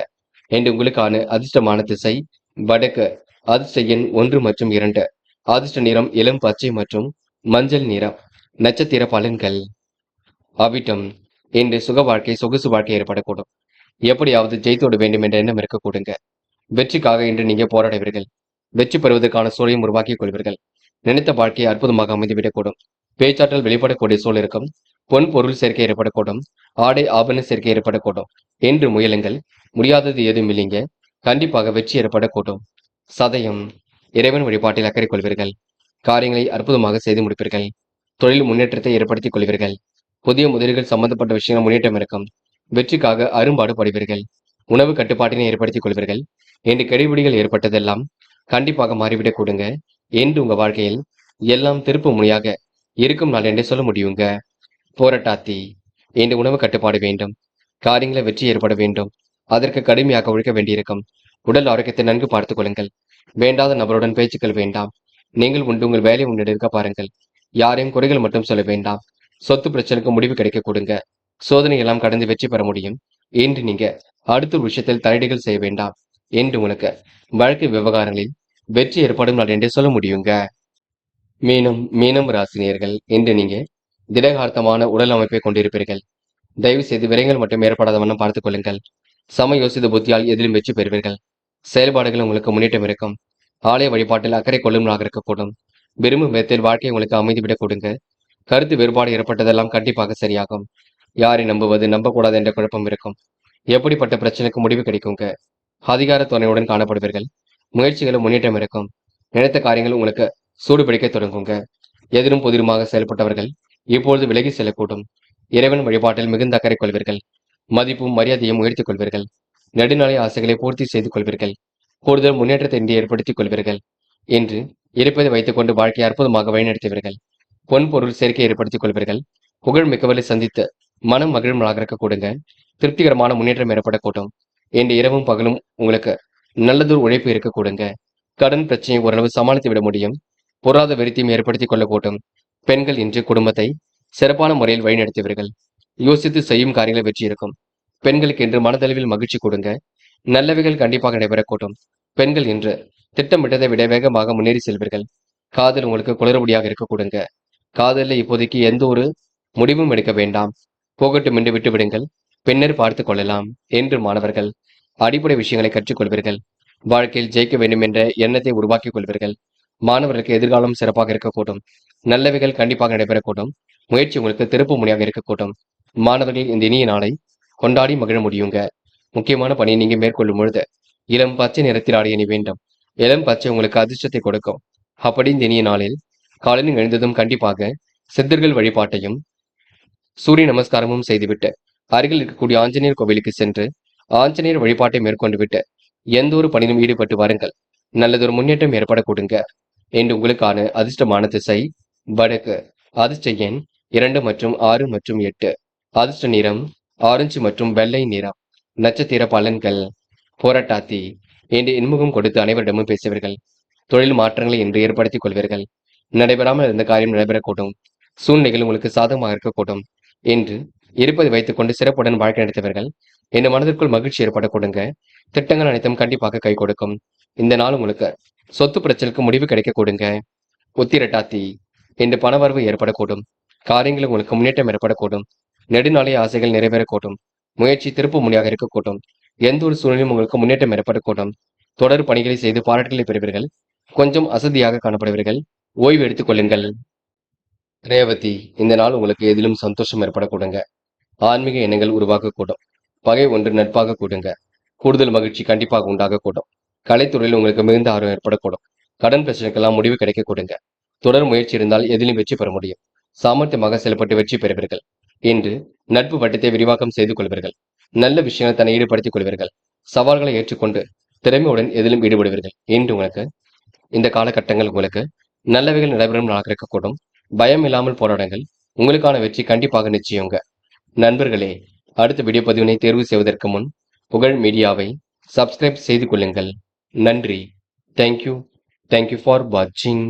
என்று உங்களுக்கான அதிர்ஷ்டமான திசை வடக்கு. அதிர்ஷ்ட எண் 1 மற்றும் 2. அதிர்ஷ்ட நிறம் இளம் பச்சை மற்றும் மஞ்சள் நிறம். நட்சத்திர பலன்கள். அவிட்டம், இன்று சுக வாழ்க்கை சொகுசு வாழ்க்கை ஏற்படக்கூடும். எப்படியாவது ஜெயித்தோட வேண்டும் என்ற எண்ணம் இருக்க கொடுங்க. வெற்றிக்காக இன்று நீங்க போராடுவீர்கள். வெற்றி பெறுவதற்கான சூழலையும் உருவாக்கிக் கொள்வீர்கள். நினைத்த வாழ்க்கையை அற்புதமாக அமைந்துவிடக்கூடும். பேச்சாற்றல் வெளிப்படக்கூடிய சூழல் இருக்கும். பொன் பொருள் சேர்க்கை ஏற்படக்கூடும். ஆடை ஆபரண சேர்க்கை ஏற்படக்கூடும். என்று முயலுங்கள். முடியாதது ஏதும் இல்லைங்க. கண்டிப்பாக வெற்றி ஏற்படக்கூடும். சதயம், இறைவன் வழிபாட்டில் அக்கறை கொள்வீர்கள். காரியங்களை அற்புதமாக செய்து முடிப்பீர்கள். தொழில் முன்னேற்றத்தை ஏற்படுத்திக் கொள்வீர்கள். புதிய முதலீடுகள் சம்பந்தப்பட்ட விஷயங்கள் முன்னேற்றம் இருக்கும். வெற்றிக்காக அரும்பாடு படுவீர்கள். உணவு கட்டுப்பாட்டினை ஏற்படுத்திக் கொள்வீர்கள். என்று கெடுபிடிகள் ஏற்பட்டதெல்லாம் கண்டிப்பாக மாறிவிடக் கொடுங்க. என்று உங்க வாழ்க்கையில் எல்லாம் திருப்பு முனையாக இருக்கும் நாள் என்றே சொல்ல முடியுங்க. போராட்டாத்தி என்று உணவு கட்டுப்பாடு வேண்டும். காரியங்களை வெற்றி ஏற்பட வேண்டும். அதற்கு கடுமையாக உழைக்க வேண்டியிருக்கும். உடல் ஆரோக்கியத்தை நன்கு பார்த்துக் கொள்ளுங்கள். வேண்டாத நபருடன் பேச்சுக்கள் வேண்டாம். நீங்கள் உங்கள் வேலையை முன்னெடுக்க பாருங்கள். யாரையும் குறைகள் மட்டும் சொல்ல வேண்டாம். சொத்து பிரச்சனைக்கு முடிவு கிடைக்க கொடுங்க. சோதனை எல்லாம் கடந்து வெற்றி பெற முடியும். என்று நீங்க அடுத்த ஒரு விஷயத்தில் தலையீடுகள் செய்ய வேண்டாம். என்று உங்களுக்கு வழக்கு விவகாரங்களில் வெற்றி ஏற்படும் நாள் என்றே சொல்ல முடியுங்க. மீனம் ராசினியர்கள் என்று நீங்க திடகார்த்தமான உடல் அமைப்பை கொண்டிருப்பீர்கள். தயவு செய்து விரயங்கள் மட்டும் ஏற்படாத வண்ணம் பார்த்துக் கொள்ளுங்கள். சமயோசித புத்தியால் எதிலும் வெற்றி பெறுவீர்கள். செயல்பாடுகள் உங்களுக்கு முன்னேற்றம் இருக்கும். ஆலய வழிபாட்டில் அக்கறை கொள்ளும்னாக இருக்கக்கூடும். விரும்பும் விதத்தில் வாழ்க்கை உங்களுக்கு அமைதிவிடக் கொடுங்க. கருத்து வேறுபாடு ஏற்பட்டதெல்லாம் கண்டிப்பாக சரியாகும். யாரை நம்புவது நம்பக்கூடாது என்ற குழப்பம் இருக்கும். எப்படிப்பட்ட பிரச்சனைக்கு முடிவு கிடைக்குங்க. அதிகார துணையுடன் காணப்படுவீர்கள். முயற்சிகளும் முன்னேற்றம் இருக்கும். நினைத்த காரியங்கள் உங்களுக்கு சூடு பிடிக்க தொடங்குங்க. எதிரும் புதிருமாக செயல்பட்டவர்கள் இப்பொழுது விலகி செல்லக்கூடும். இறைவன் வழிபாட்டில் மிகுந்த அக்கறை கொள்வீர்கள். மதிப்பும் மரியாதையும் உயர்த்திக் கொள்வீர்கள். நெடுநாளை ஆசைகளை பூர்த்தி செய்து கொள்வீர்கள். கூடுதல் முன்னேற்றத்தை இன்றி ஏற்படுத்திக் கொள்வீர்கள். என்று இருப்பதை வைத்துக் கொண்டு வாழ்க்கையை அற்புதமாக வழிநடத்துவீர்கள். பொன் பொருள் சேர்க்கை ஏற்படுத்திக் கொள்வீர்கள். புகழ் மிக்கவர்களை சந்தித்து மனம் மகிழும் நாளாக கொடுங்க. திருப்திகரமான முன்னேற்றம் ஏற்படக்கூடும். என்று இரவும் பகலும் உங்களுக்கு நல்லதொரு உழைப்பு இருக்க கொடுங்க. கடன் பிரச்சனையை ஓரளவு சமாளித்து விட முடியும். பொருளாதார வெறித்தையும் ஏற்படுத்திக் கொள்ளக்கூடும். பெண்கள் இன்று குடும்பத்தை சிறப்பான முறையில் வழிநடத்துவீர்கள். யோசித்து செய்யும் காரியங்களை வெற்றி இருக்கும். பெண்களுக்கு இன்று மனதளவில் மகிழ்ச்சி கொடுங்க. நல்லவைகள் கண்டிப்பாக நடைபெறக்கூடும். பெண்கள் இன்று திட்டமிட்டதை விட வேகமாக முன்னேறி செல்வீர்கள். காதல் உங்களுக்கு குளறுபடியாக இருக்க கொடுங்க. காதலில் இப்போதைக்கு எந்த ஒரு முடிவும் எடுக்க வேண்டாம். போகட்டும் என்று விட்டுவிடுங்கள். பின்னர் பார்த்துக் கொள்ளலாம். என்று மாணவர்கள் அடிப்படை விஷயங்களை கற்றுக்கொள்வீர்கள். வாழ்க்கையில் ஜெயிக்க வேண்டும் என்ற எண்ணத்தை உருவாக்கிக் கொள்வீர்கள். மாணவர்களுக்கு எதிர்காலம் சிறப்பாக இருக்கக்கூடும். நல்லவைகள் கண்டிப்பாக நடைபெறக்கூடும். முயற்சி உங்களுக்கு திருப்பு முனையாக இருக்கக்கூடும். மாணவர்கள் இந்த இனிய நாளை கொண்டாடி மகிழ முடியுங்க. முக்கியமான பணியை நீங்க மேற்கொள்ளும் பொழுது இளம் பச்சை நிறத்தில் ஆடை அணி வேண்டும். இளம் பச்சை உங்களுக்கு அதிர்ஷ்டத்தை கொடுக்கும். அப்படி இந்த இனிய நாளில் காலையில் எழுந்ததும் கண்டிப்பாக சித்தர்கள் வழிபாட்டையும் சூரிய நமஸ்காரமும் செய்துவிட்டு அருகில் இருக்கக்கூடிய ஆஞ்சநேயர் கோவிலுக்கு சென்று ஆஞ்சநேயர் வழிபாட்டை மேற்கொண்டு விட்டு எந்த ஒரு பணியிலும் ஈடுபட்டு வாருங்கள். நல்லதொரு முன்னேற்றம் ஏற்பட கொடுங்க. என்று உங்களுக்கான அதிர்ஷ்டமான திசை வடக்கு. அதிர்ஷ்ட எண் 2 மற்றும் 6 மற்றும் 8. அதிர்ஷ்ட நிறம் ஆரஞ்சு மற்றும் வெள்ளை நிறம். நட்சத்திர பலன்கள். போராட்டாத்தி என்று இன்முகம் கொடுத்து அனைவரிடமும் பேசுவீர்கள். தொழில் மாற்றங்களை இன்று ஏற்படுத்திக் கொள்வீர்கள். நடைபெறாமல் இருந்த காரியம் நடைபெறக்கூடும். சூழ்நிலைகள் உங்களுக்கு சாதகமாக இருக்கக்கூடும். என்று இருப்பதை வைத்துக் கொண்டு சிறப்புடன் வாழ்க்கை நடத்துவீர்கள். என் மனதிற்குள் மகிழ்ச்சி ஏற்பட கொடுங்க. திட்டங்கள் அனைத்தும் கண்டிப்பாக கை கொடுக்கும். இந்த நாள் உங்களுக்கு சொத்து பிரச்சனைக்கு முடிவு கிடைக்க கொடுங்க. உத்திரட்டாத்தி என்று பணவரவு ஏற்படக்கூடும். காரியங்கள் உங்களுக்கு முன்னேற்றம் ஏற்படக்கூடும். நெடுநாளைய ஆசைகள் நிறைவேறக்கூடும். முயற்சி திருப்பு முனையாக இருக்கக்கூடும். எந்த ஒரு சூழ்நிலையும் உங்களுக்கு முன்னேற்றம் ஏற்படக்கூடும். தொடர் பணிகளை செய்து பாராட்டுகளை பெறுவீர்கள். கொஞ்சம் அசதியாக காணப்படுவீர்கள். ஓய்வு எடுத்துக் கொள்ளுங்கள். ரேவதி இந்த நாள் உங்களுக்கு எதிலும் சந்தோஷம் ஏற்படக்கூடுங்க. ஆன்மீக எண்ணங்கள் உருவாகக்கூடும். பகை ஒன்று நட்பாக கூடுங்க. கூடுதல் மகிழ்ச்சி கண்டிப்பாக உண்டாகக்கூடும். கலைத்துறையில் உங்களுக்கு மிகுந்த ஆர்வம் ஏற்படக்கூடும். கடன் பிரச்சனைக்கெல்லாம் முடிவு கிடைக்க கொடுங்க. தொடர் முயற்சி இருந்தால் எதிலும் வெற்றி பெற முடியும். சாமர்த்தியமாக செயல்பட்டு வெற்றி பெறுவீர்கள். இன்று நட்பு வட்டத்தை விரிவாக்கம் செய்து கொள்வீர்கள். நல்ல விஷயங்கள் தன்னை ஈடுபடுத்திக் கொள்வீர்கள். சவால்களை ஏற்றுக்கொண்டு திறமையுடன் எதிலும் ஈடுபடுவீர்கள். இன்று உங்களுக்கு இந்த காலகட்டங்கள் உங்களுக்கு நல்லவைகள் நடைபெறும் நாளாக இருக்கக்கூடும். பயம் இல்லாமல் போராடுங்கள். உங்களுக்கான வெற்றி கண்டிப்பாக நிச்சயங்க. நண்பர்களே, அடுத்த வீடியோ பதிவினை தேர்வு செய்வதற்கு முன் புகழ் மீடியாவை சப்ஸ்கிரைப் செய்து கொள்ளுங்கள். நன்றி. தேங்க்யூ ஃபார் வாட்சிங்.